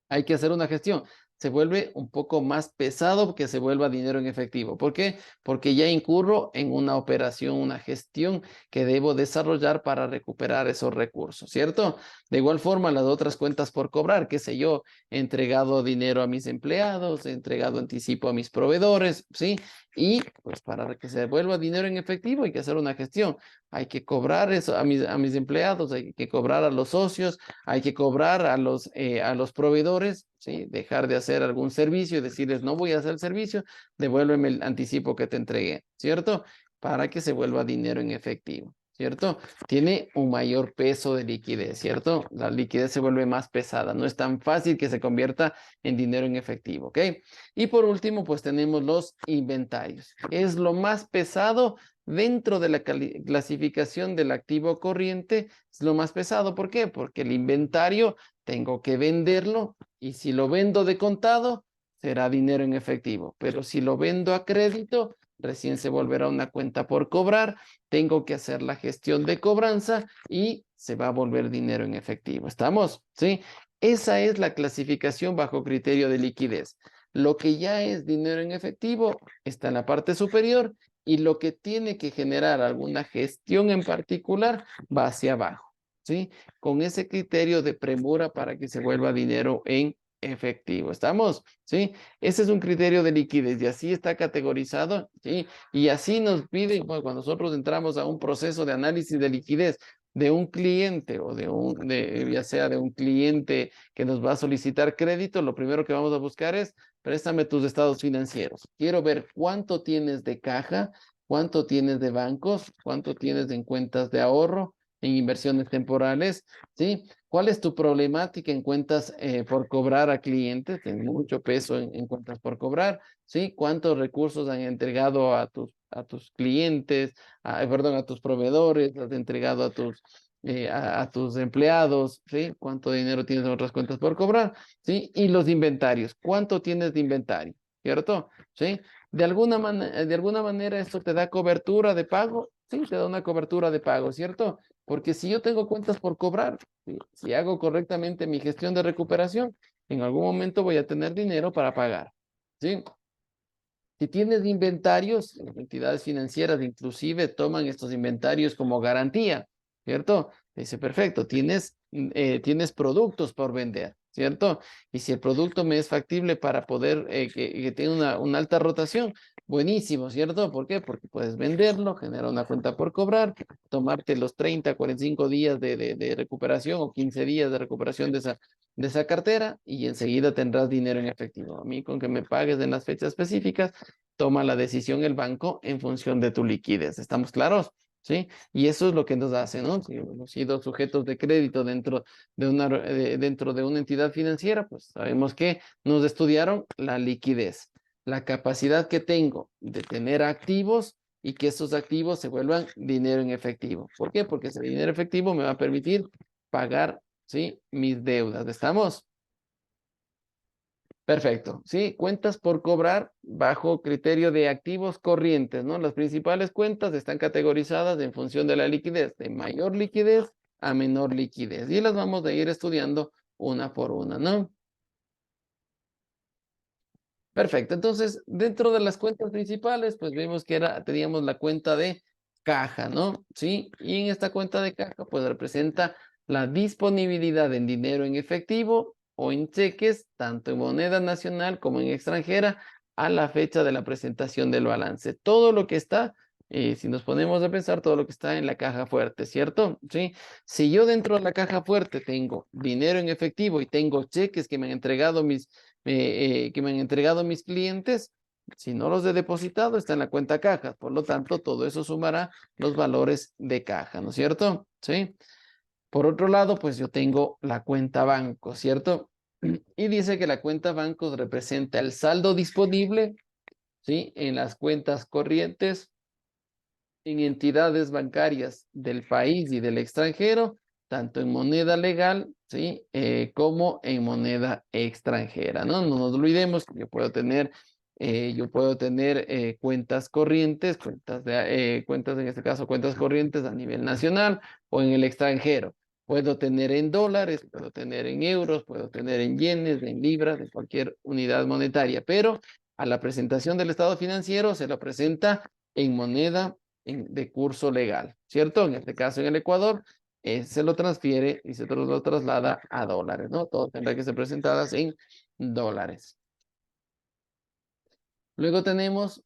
Hay que hacer una gestión. Se vuelve un poco más pesado que se vuelva dinero en efectivo. ¿Por qué? Porque ya incurro en una operación, una gestión que debo desarrollar para recuperar esos recursos, ¿cierto? De igual forma, las otras cuentas por cobrar, qué sé yo, he entregado dinero a mis empleados, he entregado anticipo a mis proveedores, ¿sí? Y pues para que se vuelva dinero en efectivo hay que hacer una gestión. Hay que cobrar eso a mis empleados, hay que cobrar a los socios, hay que cobrar a los proveedores, ¿sí? Dejar de hacer algún servicio y decirles, no voy a hacer el servicio, devuélveme el anticipo que te entregué, ¿cierto? Para que se vuelva dinero en efectivo, ¿cierto? Tiene un mayor peso de liquidez, ¿cierto? La liquidez se vuelve más pesada, no es tan fácil que se convierta en dinero en efectivo, ¿ok? Y por último, pues tenemos los inventarios. Es lo más pesado dentro de la clasificación del activo corriente, es lo más pesado. ¿Por qué? Porque el inventario tengo que venderlo y si lo vendo de contado, será dinero en efectivo. Pero si lo vendo a crédito, recién se volverá una cuenta por cobrar. Tengo que hacer la gestión de cobranza y se va a volver dinero en efectivo. ¿Estamos? ¿Sí? Esa es la clasificación bajo criterio de liquidez. Lo que ya es dinero en efectivo está en la parte superior y lo que tiene que generar alguna gestión en particular va hacia abajo, ¿sí? Con ese criterio de premura para que se vuelva dinero en efectivo. ¿Estamos? ¿Sí? Ese es un criterio de liquidez y así está categorizado, ¿sí? Y así nos pide, bueno, cuando nosotros entramos a un proceso de análisis de liquidez de un cliente o ya sea de un cliente que nos va a solicitar crédito, lo primero que vamos a buscar es préstame tus estados financieros. Quiero ver cuánto tienes de caja, cuánto tienes de bancos, cuánto tienes en cuentas de ahorro, en inversiones temporales, ¿sí? ¿Cuál es tu problemática en cuentas por cobrar a clientes? Tiene mucho peso en cuentas por cobrar, ¿sí? ¿Cuántos recursos han entregado a tus clientes, perdón, a tus proveedores, has entregado a tus empleados, ¿sí? ¿Cuánto dinero tienes en otras cuentas por cobrar? ¿Sí? Y los inventarios, ¿cuánto tienes de inventario? ¿Cierto? ¿Sí? De alguna manera esto te da cobertura de pago, sí, te da una cobertura de pago, ¿cierto? Porque si yo tengo cuentas por cobrar, ¿sí? Si hago correctamente mi gestión de recuperación, en algún momento voy a tener dinero para pagar, ¿sí? Si tienes inventarios, las entidades financieras inclusive toman estos inventarios como garantía, ¿cierto? Dice, perfecto, tienes productos por vender, ¿cierto? Y si el producto me es factible para poder, que tenga una alta rotación, buenísimo, ¿cierto? ¿Por qué? Porque puedes venderlo, generar una cuenta por cobrar, tomarte los 30, 45 días de recuperación o 15 días de recuperación de esa cartera y enseguida tendrás dinero en efectivo. A mí con que me pagues en las fechas específicas, toma la decisión el banco en función de tu liquidez. ¿Estamos claros? ¿Sí? Y eso es lo que nos hace, ¿no? Si hemos sido sujetos de crédito dentro de una entidad financiera, pues sabemos que nos estudiaron la liquidez, la capacidad que tengo de tener activos y que esos activos se vuelvan dinero en efectivo. ¿Por qué? Porque ese dinero efectivo me va a permitir pagar, ¿sí? Mis deudas. ¿Estamos? Perfecto, sí, cuentas por cobrar bajo criterio de activos corrientes, ¿no? Las principales cuentas están categorizadas en función de la liquidez, de mayor liquidez a menor liquidez, y las vamos a ir estudiando una por una, ¿no? Perfecto, entonces, dentro de las cuentas principales, pues vimos que teníamos la cuenta de caja, ¿no? Sí, y en esta cuenta de caja, pues representa la disponibilidad en dinero en efectivo o en cheques, tanto en moneda nacional como en extranjera, a la fecha de la presentación del balance. Todo lo que está, si nos ponemos a pensar, todo lo que está en la caja fuerte, ¿cierto? ¿Sí? Si yo dentro de la caja fuerte tengo dinero en efectivo y tengo cheques que me han entregado mis clientes, si no los he depositado, está en la cuenta caja. Por lo tanto, todo eso sumará los valores de caja, ¿no es cierto? ¿Sí? Por otro lado, pues yo tengo la cuenta banco, ¿cierto? Y dice que la cuenta banco representa el saldo disponible, ¿sí? En las cuentas corrientes, en entidades bancarias del país y del extranjero, tanto en moneda legal, ¿sí? Como en moneda extranjera, ¿no? No nos olvidemos que yo puedo tener cuentas corrientes, cuentas en este caso, cuentas corrientes a nivel nacional o en el extranjero. Puedo tener en dólares, puedo tener en euros, puedo tener en yenes, en libras, de cualquier unidad monetaria, pero a la presentación del estado financiero se lo presenta en moneda de curso legal, ¿cierto? En este caso en el Ecuador, se lo transfiere y se lo traslada a dólares, ¿no? Todo tendrá que ser presentadas en dólares. Luego tenemos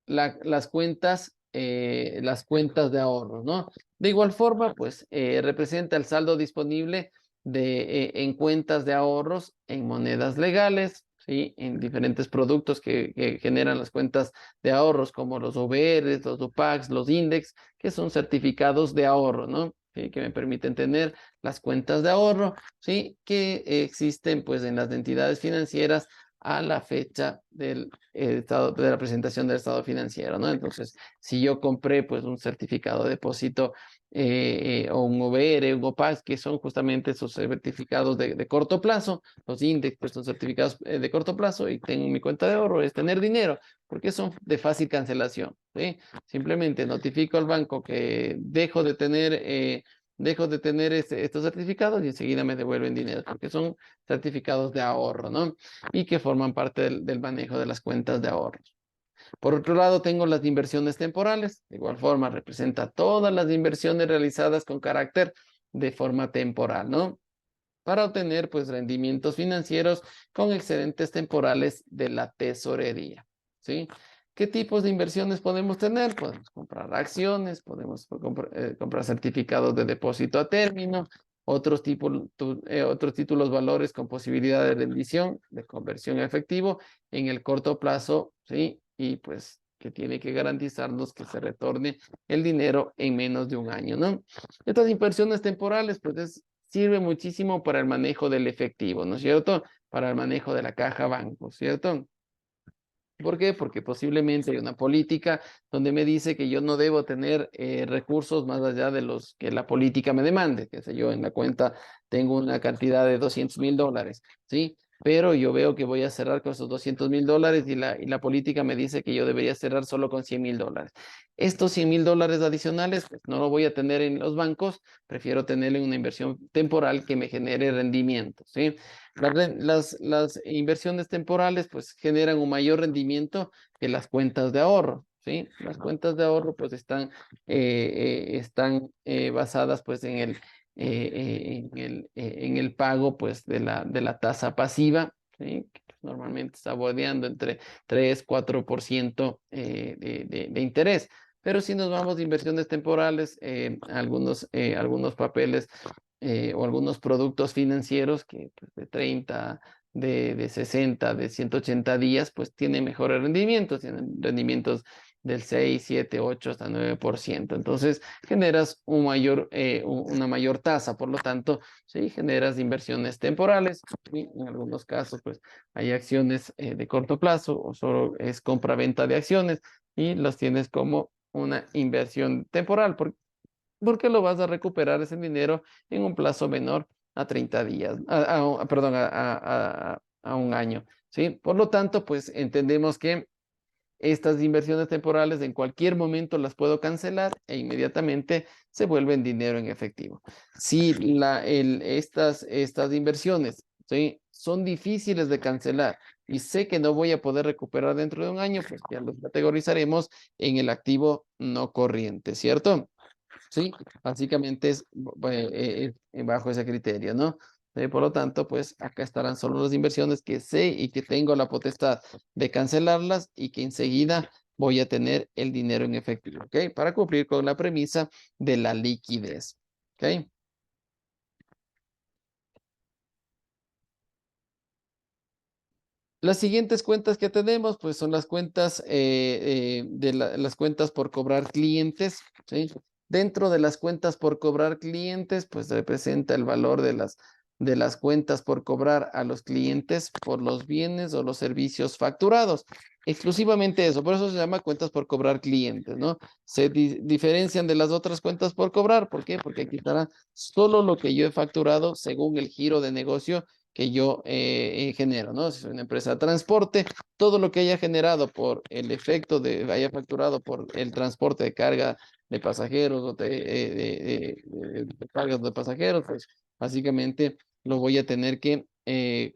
las cuentas de ahorro, ¿no? De igual forma, pues representa el saldo disponible en cuentas de ahorros en monedas legales, ¿sí? En diferentes productos que generan las cuentas de ahorros, como los OVRs, los UPACs, los INDEX, que son certificados de ahorro, ¿no? ¿Sí? Que me permiten tener las cuentas de ahorro, ¿sí? Que existen, pues, en las entidades financieras a la fecha de la presentación del estado financiero, ¿no? Entonces, si yo compré pues un certificado de depósito o un OVR, un OPAC, que son justamente esos certificados de corto plazo, los INDEX pues son certificados de corto plazo y tengo mi cuenta de ahorro, es tener dinero, porque son de fácil cancelación, ¿sí? Simplemente notifico al banco que dejo de tener estos certificados y enseguida me devuelven dinero, porque son certificados de ahorro, ¿no? Y que forman parte del manejo de las cuentas de ahorros. Por otro lado, tengo las inversiones temporales. De igual forma, representa todas las inversiones realizadas con carácter de forma temporal, ¿no? Para obtener, pues, rendimientos financieros con excedentes temporales de la tesorería, ¿sí? ¿Qué tipos de inversiones podemos tener? Podemos comprar acciones, podemos comprar certificados de depósito a término, otros títulos valores con posibilidad de rendición, de conversión a efectivo en el corto plazo, ¿sí? Y pues que tiene que garantizarnos que se retorne el dinero en menos de un año, ¿no? Estas inversiones temporales, pues sirve muchísimo para el manejo del efectivo, ¿no es cierto? Para el manejo de la caja banco, ¿cierto? ¿Por qué? Porque posiblemente hay una política donde me dice que yo no debo tener recursos más allá de los que la política me demande. Qué sé yo, en la cuenta tengo una cantidad de $200,000, ¿sí? Pero yo veo que voy a cerrar con esos $200,000 y la política me dice que yo debería cerrar solo con $100,000. Estos $100,000 adicionales, pues no lo voy a tener en los bancos, prefiero tenerlo en una inversión temporal que me genere rendimiento, ¿sí? Las inversiones temporales pues generan un mayor rendimiento que las cuentas de ahorro, ¿sí? Las cuentas de ahorro pues están basadas pues en el pago pues de la tasa pasiva, ¿sí? Que pues, normalmente está bordeando entre 3-4% de interés. Pero si nos vamos a inversiones temporales, algunos papeles o algunos productos financieros que pues, de 30, de 60, de 180 días, pues tienen mejores rendimientos, tienen rendimientos del 6, 7, 8 hasta 9%. Entonces generas una mayor tasa, por lo tanto, sí, generas inversiones temporales. Y en algunos casos, pues hay acciones de corto plazo o solo es compra-venta de acciones y las tienes como una inversión temporal, porque lo vas a recuperar ese dinero en un plazo menor a 30 días, perdón, a un año, ¿sí? Por lo tanto, pues entendemos que estas inversiones temporales en cualquier momento las puedo cancelar e inmediatamente se vuelven dinero en efectivo. Si estas inversiones, ¿sí? Son difíciles de cancelar y sé que no voy a poder recuperar dentro de un año, pues ya los categorizaremos en el activo no corriente, ¿cierto? Sí, básicamente es bajo ese criterio, ¿no? Por lo tanto, pues acá estarán solo las inversiones que sé y que tengo la potestad de cancelarlas y que enseguida voy a tener el dinero en efectivo, ¿ok? Para cumplir con la premisa de la liquidez, ¿ok? Las siguientes cuentas que tenemos, pues son las cuentas las cuentas por cobrar clientes, ¿sí? Dentro de las cuentas por cobrar clientes, pues representa el valor de las cuentas por cobrar a los clientes por los bienes o los servicios facturados. Exclusivamente eso, por eso se llama cuentas por cobrar clientes, ¿no? Se diferencian de las otras cuentas por cobrar. ¿Por qué? Porque aquí estará solo lo que yo he facturado según el giro de negocio que yo genero, ¿no? Si soy una empresa de transporte, todo lo que haya generado por el efecto haya facturado por el transporte de carga de pasajeros o de cargas de pasajeros, pues básicamente lo voy a tener que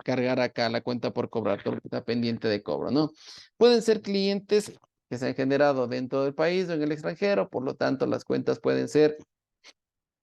cargar acá la cuenta por cobrar, todo lo que está pendiente de cobro, ¿no? Pueden ser clientes que se han generado dentro del país o en el extranjero, por lo tanto las cuentas pueden ser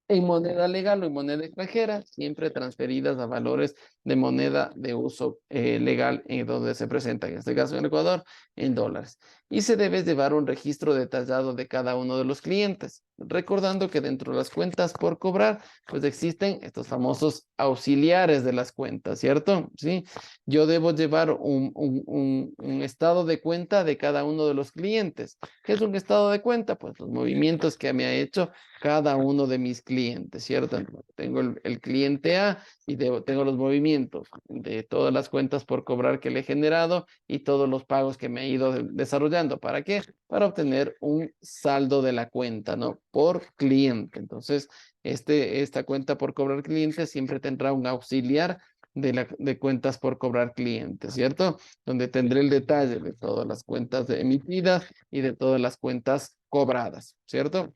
en moneda legal o en moneda extranjera, siempre transferidas a valores de moneda de uso legal en donde se presenta, en este caso en Ecuador, en dólares. Y se debe llevar un registro detallado de cada uno de los clientes, recordando que dentro de las cuentas por cobrar, pues existen estos famosos auxiliares de las cuentas, ¿cierto? Sí, yo debo llevar un estado de cuenta de cada uno de los clientes. ¿Qué es un estado de cuenta? Pues los movimientos que me ha hecho cada uno de mis clientes, ¿cierto? Tengo el cliente A y tengo los movimientos de todas las cuentas por cobrar que le he generado y todos los pagos que me he ido desarrollando. ¿Para qué? Para obtener un saldo de la cuenta, ¿no? Por cliente. Entonces, esta cuenta por cobrar clientes siempre tendrá un auxiliar de cuentas por cobrar clientes, ¿cierto? Donde tendré el detalle de todas las cuentas emitidas y de todas las cuentas cobradas, ¿cierto?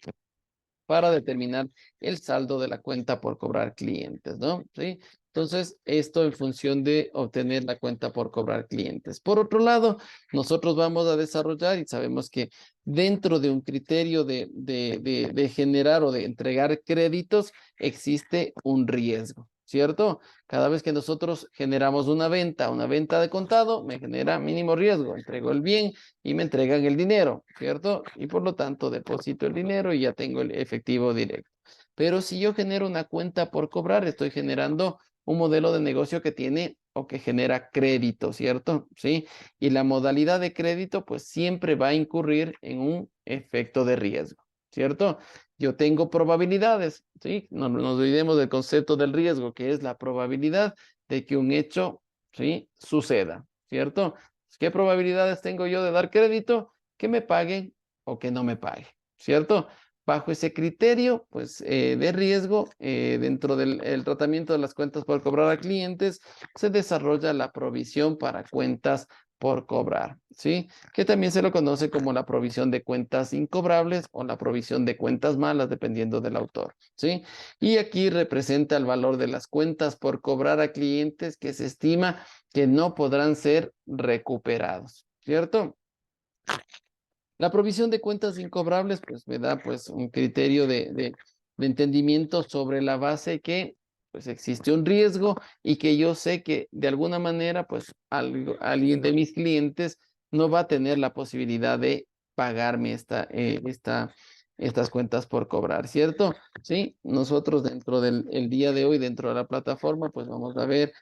Para determinar el saldo de la cuenta por cobrar clientes, ¿no? ¿Sí? Entonces, esto en función de obtener la cuenta por cobrar clientes. Por otro lado, nosotros vamos a desarrollar y sabemos que dentro de un criterio de generar o de entregar créditos, existe un riesgo, ¿cierto? Cada vez que nosotros generamos una venta de contado, me genera mínimo riesgo. Entrego el bien y me entregan el dinero, ¿cierto? Y por lo tanto deposito el dinero y ya tengo el efectivo directo. Pero si yo genero una cuenta por cobrar, estoy generando un modelo de negocio que tiene o que genera crédito, ¿cierto? Sí. Y la modalidad de crédito, pues siempre va a incurrir en un efecto de riesgo, ¿cierto? Yo tengo probabilidades, ¿sí? No nos olvidemos del concepto del riesgo, que es la probabilidad de que un hecho, ¿sí? Suceda, ¿cierto? ¿Qué probabilidades tengo yo de dar crédito? Que me paguen o que no me paguen, ¿cierto? Bajo ese criterio, pues, de riesgo, dentro del el tratamiento de las cuentas por cobrar a clientes, se desarrolla la provisión para cuentas por cobrar, ¿sí? Que también se lo conoce como la provisión de cuentas incobrables o la provisión de cuentas malas, dependiendo del autor, ¿sí? Y aquí representa el valor de las cuentas por cobrar a clientes que se estima que no podrán ser recuperados, ¿cierto? La provisión de cuentas incobrables, pues me da pues un criterio de entendimiento sobre la base que pues existe un riesgo y que yo sé que de alguna manera pues alguien de mis clientes no va a tener la posibilidad de pagarme estas cuentas por cobrar, ¿cierto? Sí, nosotros dentro del el día de hoy, dentro de la plataforma, pues vamos a ver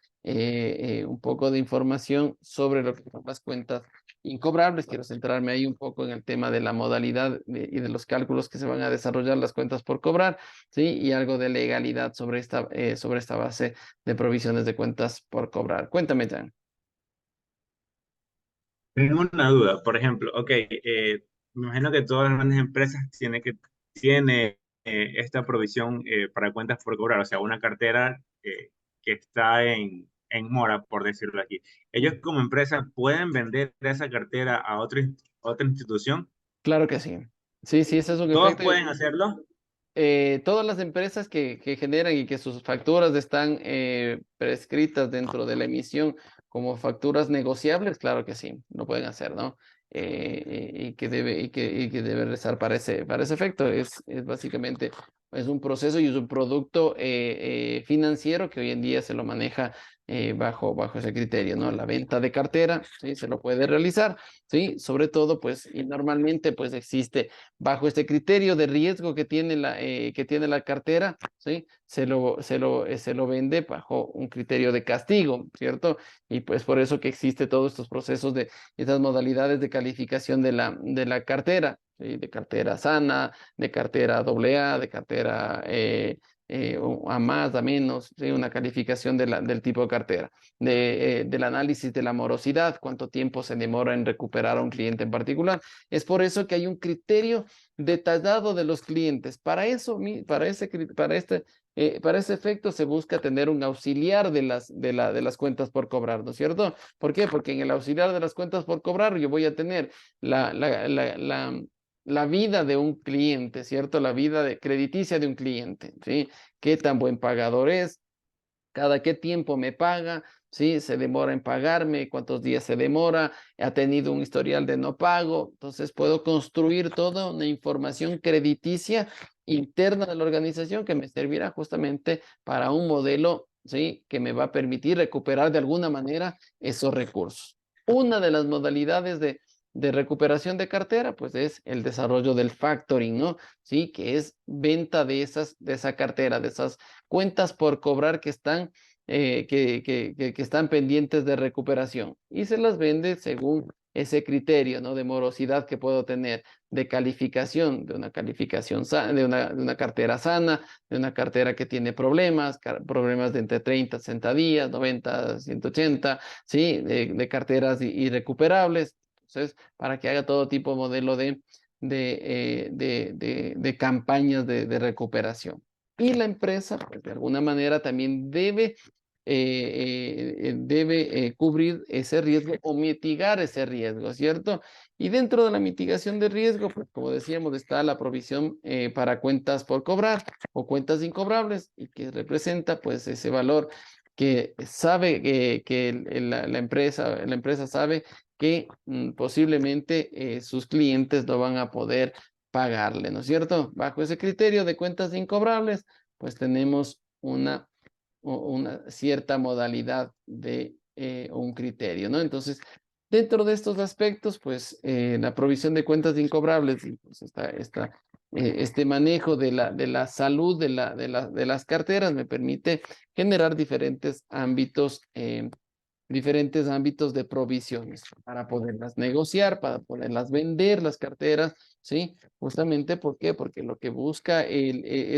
un poco de información sobre lo que son las cuentas incobrables. Quiero centrarme ahí un poco en el tema de la modalidad y de los cálculos que se van a desarrollar las cuentas por cobrar, ¿sí? Y algo de legalidad sobre esta base de provisiones de cuentas por cobrar. Cuéntame, Jan.
Tengo una duda, por ejemplo, ok, me imagino que todas las grandes empresas tiene esta provisión para cuentas por cobrar, o sea, una cartera que está en mora, por decirlo aquí. Ellos como empresa pueden vender esa cartera a otra institución.
Claro que sí. Sí, sí, ese es un
¿Todos
efecto.
pueden hacerlo?
Todas las empresas que generan y que sus facturas están prescritas dentro de la emisión como facturas negociables, claro que sí, lo pueden hacer, ¿no? Y que debe rezar para ese efecto. Es básicamente es un proceso y es un producto financiero que hoy en día se lo maneja bajo ese criterio, ¿no? La venta de cartera, ¿sí? Se lo puede realizar, ¿sí? Sobre todo, pues, y normalmente, pues, existe bajo este criterio de riesgo que tiene la cartera, ¿sí? Se lo vende bajo un criterio de castigo, ¿cierto? Y pues por eso que existe todos estos procesos de estas modalidades de calificación de la cartera, ¿sí? De cartera sana, de cartera AA, de cartera a más, a menos, ¿sí? Una calificación del tipo de cartera, del análisis de la morosidad, cuánto tiempo se demora en recuperar a un cliente en particular. Es por eso que hay un criterio detallado de los clientes. Para eso, para ese efecto se busca tener un auxiliar de las cuentas por cobrar, ¿no es cierto? ¿Por qué? Porque en el auxiliar de las cuentas por cobrar yo voy a tener la vida de un cliente, ¿cierto? La vida crediticia de un cliente, ¿sí? ¿Qué tan buen pagador es? ¿Cada qué tiempo me paga? ¿Sí? ¿Se demora en pagarme? ¿Cuántos días se demora? ¿Ha tenido un historial de no pago? Entonces puedo construir toda una información crediticia interna de la organización que me servirá justamente para un modelo, ¿sí? Que me va a permitir recuperar de alguna manera esos recursos. Una de las modalidades de recuperación de cartera, pues es el desarrollo del factoring, ¿no? Sí, que es venta de esa cartera, de esas cuentas por cobrar que están, que están pendientes de recuperación y se las vende según ese criterio, ¿no? De morosidad que puedo tener, de calificación, de una calificación sana, de una cartera sana, de una cartera que tiene problemas, problemas de entre 30, 60 días, 90, 180, ¿sí? De carteras irrecuperables. Entonces, para que haga todo tipo de modelo de campañas de recuperación. Y la empresa, pues, de alguna manera, también debe cubrir ese riesgo o mitigar ese riesgo, ¿cierto? Y dentro de la mitigación de riesgo, pues, como decíamos, está la provisión para cuentas por cobrar o cuentas incobrables y que representa, pues, ese valor que sabe la empresa sabe que posiblemente sus clientes no van a poder pagarle, ¿no es cierto? Bajo ese criterio de cuentas incobrables, pues tenemos una cierta modalidad de un criterio, ¿no? Entonces, dentro de estos aspectos, pues la provisión de cuentas incobrables, y pues este manejo de la salud de las carteras me permite generar diferentes ámbitos de provisiones para poderlas negociar, para poderlas vender las carteras, ¿sí? Justamente, ¿por qué? Porque lo que busca este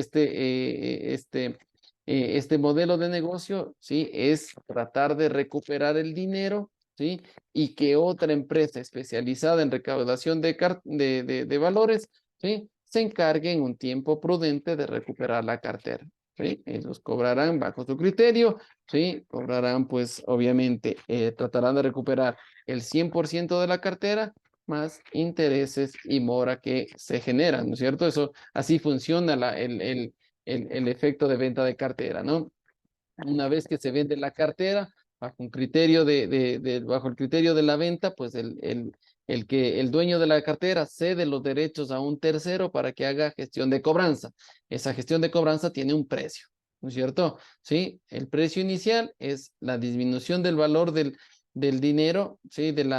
modelo de negocio, ¿sí? Es tratar de recuperar el dinero, ¿sí? Y que otra empresa especializada en recaudación de valores, ¿sí? Se encargue en un tiempo prudente de recuperar la cartera, ¿sí? Ellos cobrarán bajo su criterio, ¿sí? Cobrarán, pues, obviamente, tratarán de recuperar el 100% de la cartera, más intereses y mora que se generan, ¿no es cierto? Eso, así funciona el efecto de venta de cartera, ¿no? Una vez que se vende la cartera, bajo un criterio bajo el criterio de la venta, pues el dueño de la cartera cede los derechos a un tercero para que haga gestión de cobranza. Esa gestión de cobranza tiene un precio, ¿no es cierto? Sí, el precio inicial es la disminución del valor del dinero, ¿sí? Del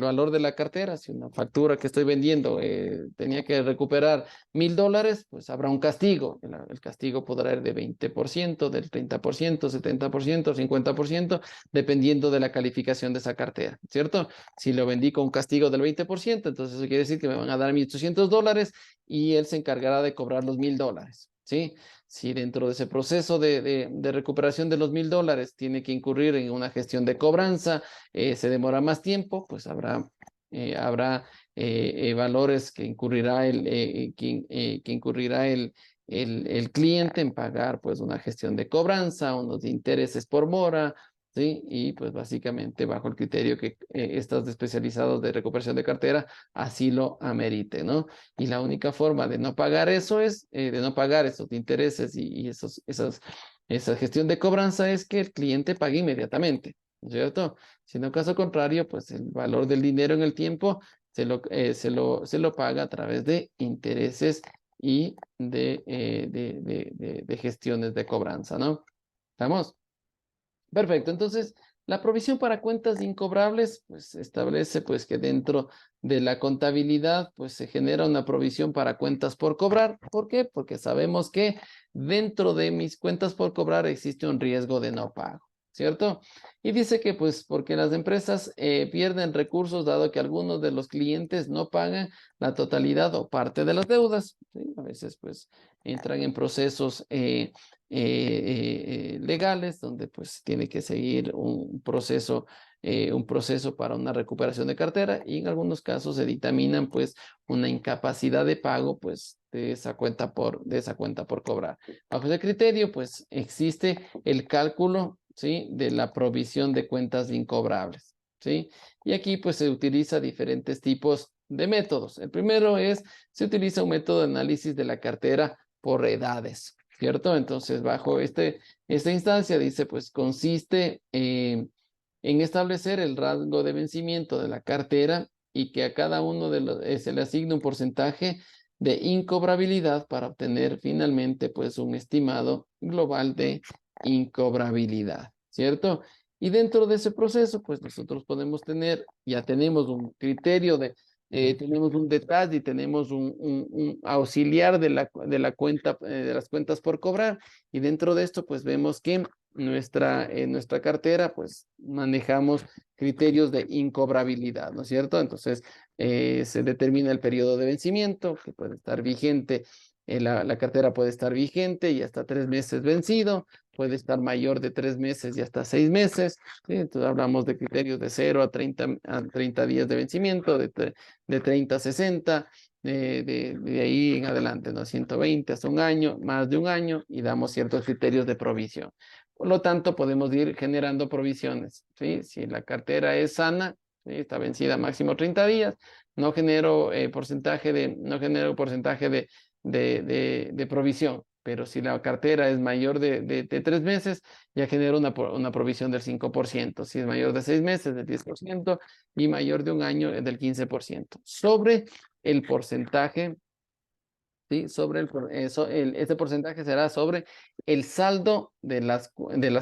valor de la cartera. Si una factura que estoy vendiendo tenía que recuperar $1,000, pues habrá un castigo. El castigo podrá ir de 20%, del 30%, 70%, 50%, dependiendo de la calificación de esa cartera, ¿cierto? Si lo vendí con un castigo del 20%, entonces eso quiere decir que me van a dar $1,800 y él se encargará de cobrar los $1,000, ¿sí? Si dentro de ese proceso de recuperación de los $1,000 tiene que incurrir en una gestión de cobranza, se demora más tiempo, pues habrá valores que incurrirá el cliente en pagar, pues, una gestión de cobranza, unos intereses por mora, ¿sí? Y pues básicamente bajo el criterio que estos especializados de recuperación de cartera así lo amerite, ¿no? Y la única forma de no pagar eso de no pagar esos intereses y esa gestión de cobranza es que el cliente pague inmediatamente, ¿no es cierto? Si no, caso contrario, pues el valor del dinero en el tiempo se lo paga a través de intereses y de gestiones de cobranza, ¿no? ¿Estamos? Perfecto, entonces la provisión para cuentas incobrables pues establece pues que dentro de la contabilidad pues se genera una provisión para cuentas por cobrar. ¿Por qué? Porque sabemos que dentro de mis cuentas por cobrar existe un riesgo de no pago, ¿cierto? Y dice que pues porque las empresas pierden recursos dado que algunos de los clientes no pagan la totalidad o parte de las deudas, ¿sí? A veces pues entran en procesos legales, donde pues tiene que seguir un proceso para una recuperación de cartera y en algunos casos se dictaminan pues una incapacidad de pago pues de esa cuenta por cobrar. Bajo ese criterio pues existe el cálculo, ¿sí?, de la provisión de cuentas incobrables, ¿sí? Y aquí pues se utiliza diferentes tipos de métodos. El primero se utiliza un método de análisis de la cartera por edades, ¿cierto? Entonces, bajo esta instancia dice, pues consiste en establecer el rango de vencimiento de la cartera y que a cada uno de los se le asigne un porcentaje de incobrabilidad para obtener finalmente pues un estimado global de incobrabilidad, ¿cierto? Y dentro de ese proceso, pues nosotros podemos ya tenemos un criterio tenemos un detalle y tenemos un auxiliar de la cuenta, de las cuentas por cobrar. Y dentro de esto, pues vemos que en nuestra cartera, pues manejamos criterios de incobrabilidad, ¿no es cierto? Entonces, se determina el periodo de vencimiento, que puede estar vigente, la cartera puede estar vigente y hasta 3 meses vencido, puede estar mayor de 3 meses y hasta 6 meses, ¿sí? Entonces hablamos de criterios de 0 a 30 días de vencimiento, de 30 a 60, de ahí en adelante, ¿no? 120 hasta un año, más de un año, y damos ciertos criterios de provisión. Por lo tanto, podemos ir generando provisiones, ¿sí? Si la cartera es sana, ¿sí?, está vencida máximo 30 días, no genero porcentaje de provisión. Pero si la cartera es mayor de 3 meses, ya genera una provisión del 5%. Si es mayor de 6 meses, del 10%, y mayor de un año, del 15%. Sobre el porcentaje, ¿sí? Este porcentaje será sobre el saldo de las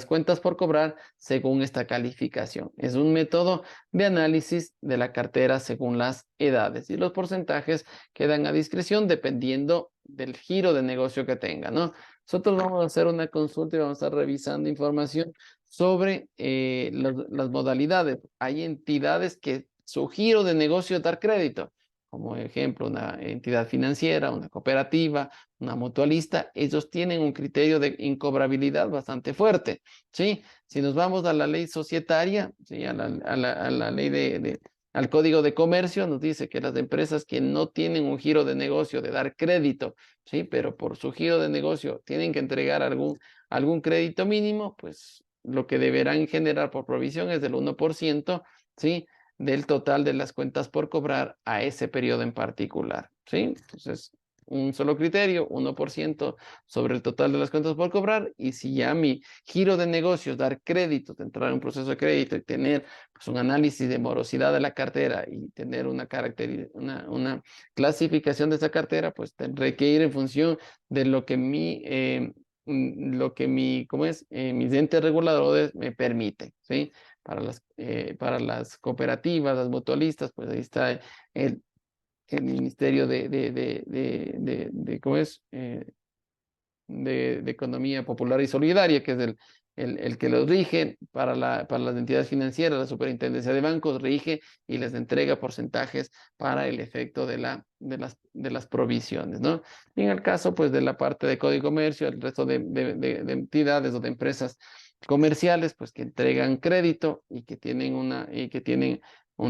cuentas por cobrar según esta calificación. Es un método de análisis de la cartera según las edades y los porcentajes quedan a discreción dependiendo del giro de negocio que tenga, ¿no? Nosotros vamos a hacer una consulta y vamos a estar revisando información sobre las modalidades. Hay entidades que su giro de negocio es dar crédito, como ejemplo, una entidad financiera, una cooperativa, una mutualista. Ellos tienen un criterio de incobrabilidad bastante fuerte, ¿sí? Si nos vamos a la ley societaria, ¿sí?, a la ley al Código de Comercio, nos dice que las empresas que no tienen un giro de negocio de dar crédito, ¿sí?, pero por su giro de negocio tienen que entregar algún crédito mínimo, pues lo que deberán generar por provisión es del 1%, ¿sí?, del total de las cuentas por cobrar a ese periodo en particular, ¿sí? Entonces, un solo criterio, 1% sobre el total de las cuentas por cobrar, y si ya mi giro de negocios, dar créditos, entrar en un proceso de crédito y tener pues, un análisis de morosidad de la cartera y tener una clasificación de esa cartera, pues tendré que ir en función de lo que mis entes reguladores me permiten, ¿sí? Para las cooperativas, las mutualistas, pues ahí está el Ministerio ¿cómo es? De Economía Popular y Solidaria, que es el que los rige. Para las entidades financieras, la Superintendencia de Bancos rige y les entrega porcentajes para el efecto de las provisiones, ¿no? Y en el caso, pues, de la parte de Código de Comercio, el resto de entidades o de empresas comerciales, pues, que entregan crédito y que tienen un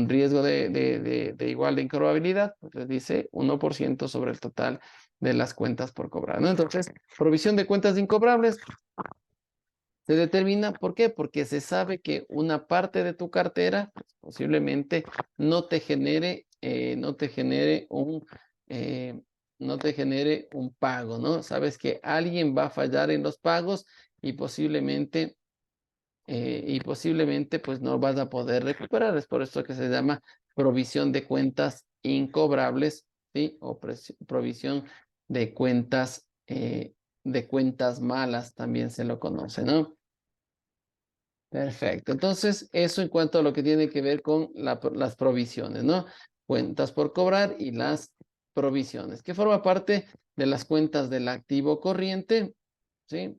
riesgo de igual de incurabilidad, pues les dice 1% sobre el total de las cuentas por cobrar, ¿no? Entonces, provisión de cuentas incobrables se determina, ¿por qué? Porque se sabe que una parte de tu cartera pues, posiblemente no te genere un pago, ¿no? Sabes que alguien va a fallar en los pagos y posiblemente pues no vas a poder recuperar. Es por esto que se llama provisión de cuentas incobrables, ¿sí? O provisión de cuentas malas, también se lo conoce, ¿no? Perfecto. Entonces, eso en cuanto a lo que tiene que ver con las provisiones, ¿no? Cuentas por cobrar y las provisiones, que forma parte de las cuentas del activo corriente, ¿sí?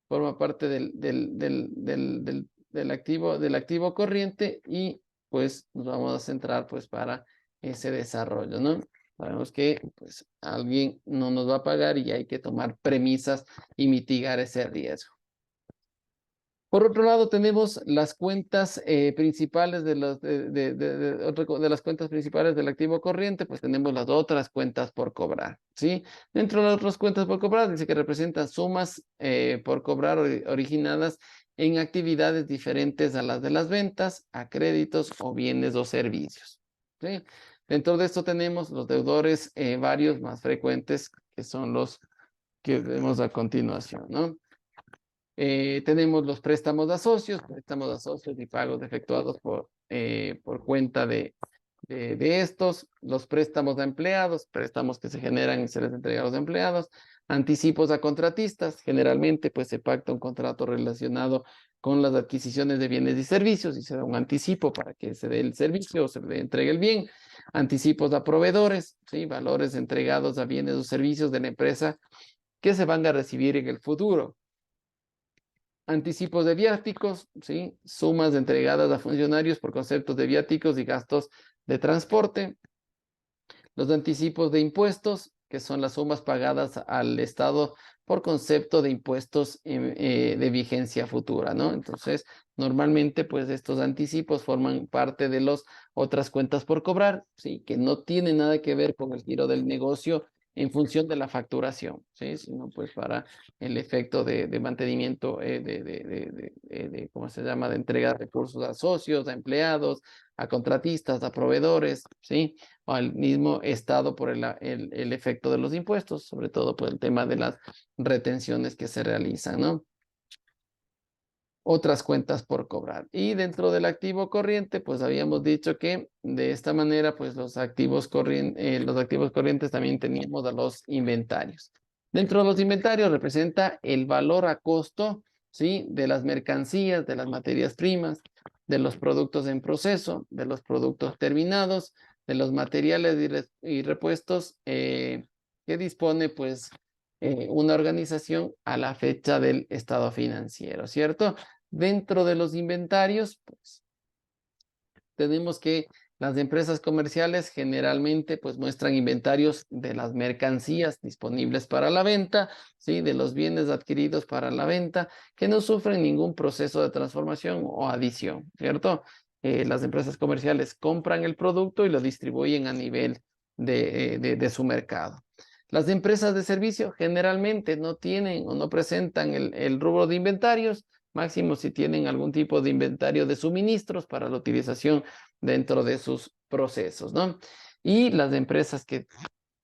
Forma parte del activo corriente y pues nos vamos a centrar pues para ese desarrollo, ¿no? Sabemos que pues alguien no nos va a pagar y hay que tomar premisas y mitigar ese riesgo. Por otro lado, tenemos las cuentas principales de las cuentas principales del activo corriente, pues tenemos las otras cuentas por cobrar, ¿sí? Dentro de las otras cuentas por cobrar, dice que representan sumas por cobrar originadas en actividades diferentes a las de las ventas, a créditos o bienes o servicios, ¿sí? Dentro de esto tenemos los deudores varios más frecuentes, que son los que vemos a continuación, ¿no? Tenemos los préstamos de asocios y pagos efectuados por cuenta de estos, los préstamos a empleados, préstamos que se generan y se les entrega a los empleados, anticipos a contratistas, generalmente pues se pacta un contrato relacionado con las adquisiciones de bienes y servicios y se da un anticipo para que se dé el servicio o se le entregue el bien, anticipos a proveedores, ¿sí? Valores entregados a bienes o servicios de la empresa que se van a recibir en el futuro. Anticipos de viáticos, ¿sí? Sumas entregadas a funcionarios por conceptos de viáticos y gastos de transporte. Los anticipos de impuestos, que son las sumas pagadas al Estado por concepto de impuestos de vigencia futura, ¿no? Entonces, normalmente, pues, estos anticipos forman parte de las otras cuentas por cobrar, ¿sí? Que no tienen nada que ver con el giro del negocio en función de la facturación, ¿sí? Sino pues para el efecto de mantenimiento ¿cómo se llama? De entrega de recursos a socios, a empleados, a contratistas, a proveedores, ¿sí? O al mismo Estado por el efecto de los impuestos, sobre todo por el tema de las retenciones que se realizan, ¿no? Otras cuentas por cobrar. Y dentro del activo corriente, pues habíamos dicho que de esta manera, pues los activos corrientes también teníamos a los inventarios. Dentro de los inventarios representa el valor a costo, ¿sí? De las mercancías, de las materias primas, de los productos en proceso, de los productos terminados, de los materiales y repuestos que dispone, pues, una organización a la fecha del estado financiero, ¿cierto? Dentro de los inventarios, pues, tenemos que las empresas comerciales generalmente pues muestran inventarios de las mercancías disponibles para la venta, ¿sí? De los bienes adquiridos para la venta que no sufren ningún proceso de transformación o adición, ¿cierto? Las empresas comerciales compran el producto y lo distribuyen a nivel de su mercado. Las empresas de servicio generalmente no tienen o no presentan el rubro de inventarios, máximo si tienen algún tipo de inventario de suministros para la utilización dentro de sus procesos, ¿no? Y las empresas que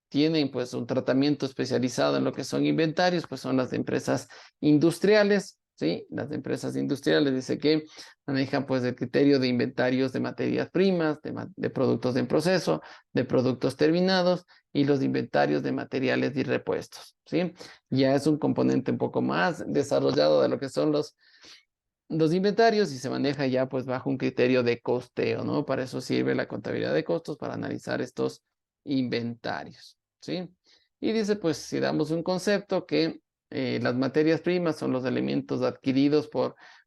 tienen pues un tratamiento especializado en lo que son inventarios, pues son las empresas industriales, ¿sí? Las empresas industriales dice que manejan pues el criterio de inventarios de materias primas, de productos en proceso, de productos terminados y los inventarios de materiales y repuestos, ¿sí? Ya es un componente un poco más desarrollado de lo que son los inventarios y se maneja ya pues bajo un criterio de costeo, ¿no? Para eso sirve la contabilidad de costos, para analizar estos inventarios, ¿sí? Y dice pues si damos un concepto que las materias primas son los elementos adquiridos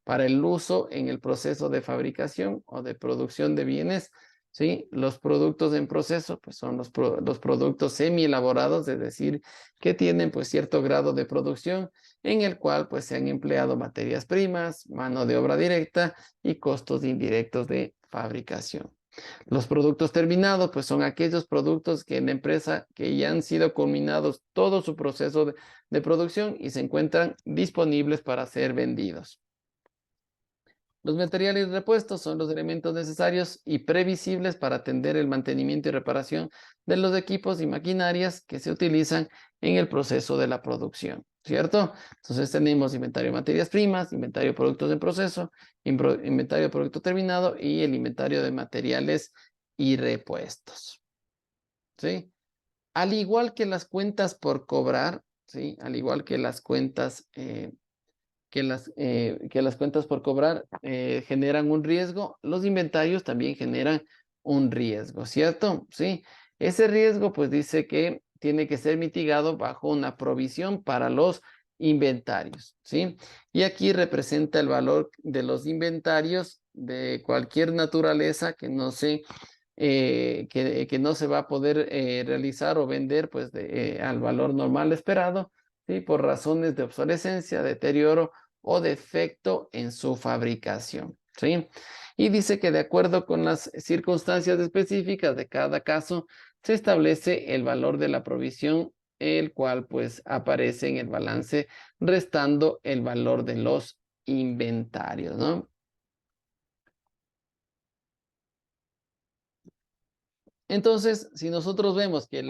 para el uso en el proceso de fabricación o de producción de bienes, ¿sí? Los productos en proceso pues son los productos semi elaborados, es decir, que tienen pues cierto grado de producción en el cual pues se han empleado materias primas, mano de obra directa y costos indirectos de fabricación. Los productos terminados pues son aquellos productos que en la empresa que ya han sido culminados todo su proceso de producción y se encuentran disponibles para ser vendidos. Los materiales repuestos son los elementos necesarios y previsibles para atender el mantenimiento y reparación de los equipos y maquinarias que se utilizan en el proceso de la producción, ¿cierto? Entonces tenemos inventario de materias primas, inventario de productos en proceso, inventario de producto terminado y el inventario de materiales y repuestos, ¿sí? Al igual que las cuentas por cobrar, ¿sí? Al igual que las cuentas, que las cuentas por cobrar generan un riesgo, los inventarios también generan un riesgo, ¿cierto? Sí. Ese riesgo, pues dice que tiene que ser mitigado bajo una provisión para los inventarios, ¿sí? Y aquí representa el valor de los inventarios de cualquier naturaleza que no se que no se va a poder realizar o vender pues al valor normal esperado, ¿sí? Por razones de obsolescencia, deterioro o defecto en su fabricación, ¿sí? Y dice que de acuerdo con las circunstancias específicas de cada caso, se establece el valor de la provisión, el cual pues aparece en el balance, restando el valor de los inventarios, ¿no? Entonces, si nosotros vemos que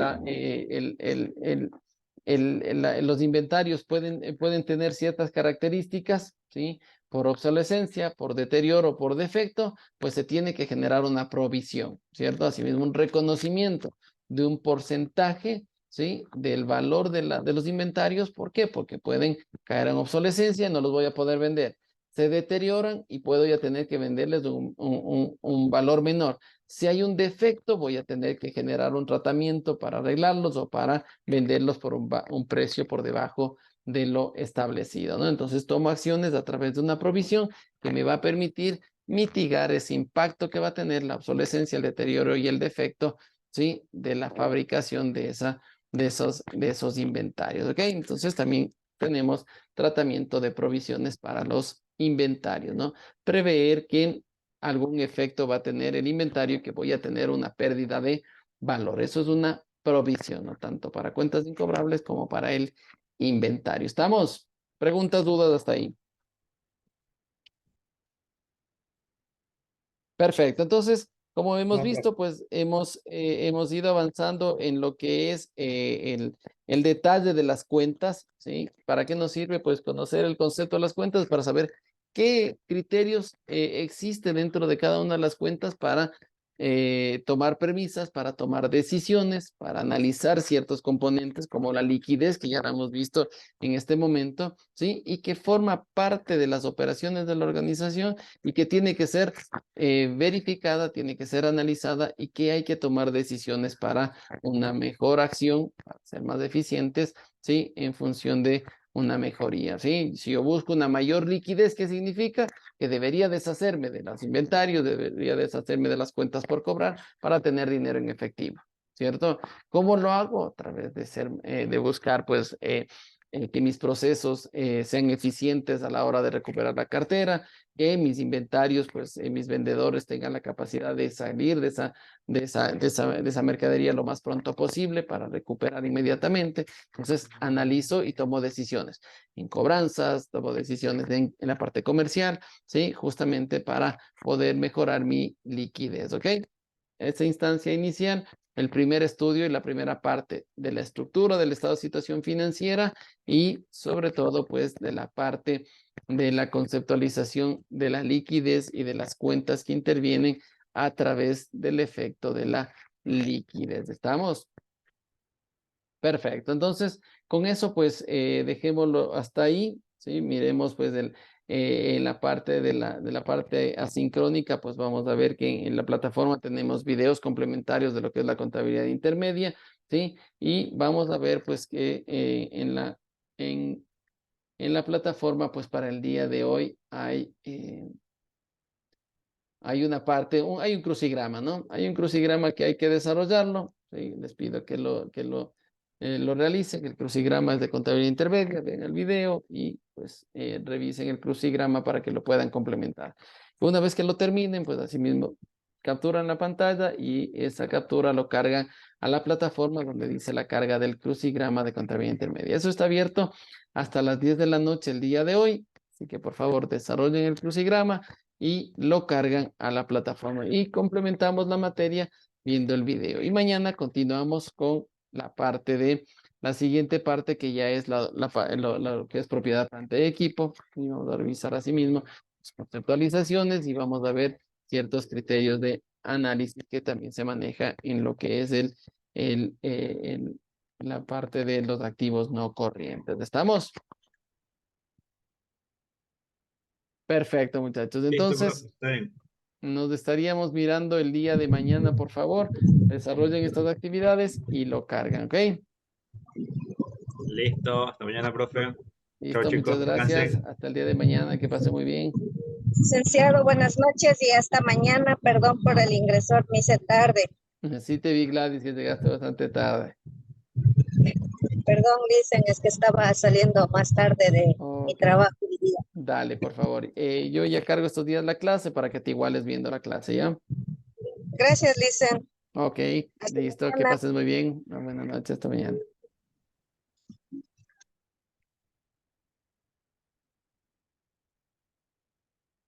los inventarios pueden tener ciertas características, ¿sí? Por obsolescencia, por deterioro, por defecto, pues se tiene que generar una provisión, ¿cierto? Asimismo, un reconocimiento de un porcentaje, ¿sí? Del valor de los inventarios. ¿Por qué? Porque pueden caer en obsolescencia y no los voy a poder vender. Se deterioran y puedo ya tener que venderles un valor menor. Si hay un defecto, voy a tener que generar un tratamiento para arreglarlos o para venderlos por un precio por debajo de lo establecido, ¿no? Entonces tomo acciones a través de una provisión que me va a permitir mitigar ese impacto que va a tener la obsolescencia, el deterioro y el defecto, ¿sí? De la fabricación de esos inventarios, ¿ok? Entonces también tenemos tratamiento de provisiones para los inventarios, ¿no? Prever que algún efecto va a tener el inventario, que voy a tener una pérdida de valor. Eso es una provisión, ¿no? Tanto para cuentas incobrables como para el inventario. ¿Estamos? ¿Preguntas, dudas hasta ahí? Perfecto. Entonces, como hemos visto, pues hemos ido avanzando en lo que es el detalle de las cuentas, ¿sí? ¿Para qué nos sirve? Pues conocer el concepto de las cuentas para saber qué criterios existen dentro de cada una de las cuentas para tomar premisas, para tomar decisiones, para analizar ciertos componentes como la liquidez, que ya la hemos visto en este momento, ¿sí? Y que forma parte de las operaciones de la organización y que tiene que ser verificada, tiene que ser analizada y que hay que tomar decisiones para una mejor acción, para ser más eficientes, ¿sí? En función de una mejoría, ¿sí? Si yo busco una mayor liquidez, ¿qué significa? Que debería deshacerme de los inventarios, debería deshacerme de las cuentas por cobrar para tener dinero en efectivo, ¿cierto? ¿Cómo lo hago? A través de buscar, pues, que mis procesos sean eficientes a la hora de recuperar la cartera, que mis inventarios, pues mis vendedores tengan la capacidad de salir de esa mercadería lo más pronto posible para recuperar inmediatamente. Entonces analizo y tomo decisiones en cobranzas, tomo decisiones en la parte comercial, ¿sí? Justamente para poder mejorar mi liquidez, ¿ok? Esa instancia inicial, el primer estudio y la primera parte de la estructura del estado de situación financiera y sobre todo pues de la parte de la conceptualización de la liquidez y de las cuentas que intervienen a través del efecto de la liquidez. ¿Estamos? Perfecto. Entonces, con eso, pues, dejémoslo hasta ahí, ¿sí? Miremos, pues, en la parte de la parte asincrónica, pues, vamos a ver que en la plataforma tenemos videos complementarios de lo que es la contabilidad intermedia, ¿sí? Y vamos a ver, pues, que en la plataforma, pues, para el día de hoy hay una parte, hay un crucigrama, ¿no? Hay un crucigrama que hay que desarrollarlo. ¿Sí? Les pido que lo realicen. El crucigrama es de contabilidad intermedia. Ven el video y pues revisen el crucigrama para que lo puedan complementar. Una vez que lo terminen, pues asimismo capturan la pantalla y esa captura lo cargan a la plataforma donde dice la carga del crucigrama de contabilidad intermedia. Eso está abierto hasta las 10 de la noche el día de hoy. Así que por favor desarrollen el crucigrama y lo cargan a la plataforma y complementamos la materia viendo el video. Y mañana continuamos con la siguiente parte que ya es lo que es propiedad de equipo y vamos a revisar asimismo las conceptualizaciones y vamos a ver ciertos criterios de análisis que también se maneja en lo que es la parte de los activos no corrientes. ¿Estamos? Perfecto, muchachos.
Listo,
Entonces,
profe, está bien.
nos estaríamos mirando el día de mañana, por favor. Desarrollen estas actividades y lo cargan, ¿ok?
Listo, hasta mañana, profe. Chao,
Listo, muchas
chicos,
gracias.
descansen.
Hasta el día de mañana. Que pase muy bien.
Licenciado, buenas noches y hasta mañana. Perdón por el ingresor, me hice tarde.
Sí te vi, Gladys, que llegaste bastante tarde.
Perdón, dicen, es que estaba saliendo más tarde de mi
Ok.
trabajo hoy día.
Dale, por favor. Yo ya cargo estos días la clase para que te iguales viendo la clase, ¿ya?
Gracias, Licen.
Ok,
Hasta
listo. Que
mañana.
pases muy bien. Buenas noches, hasta mañana.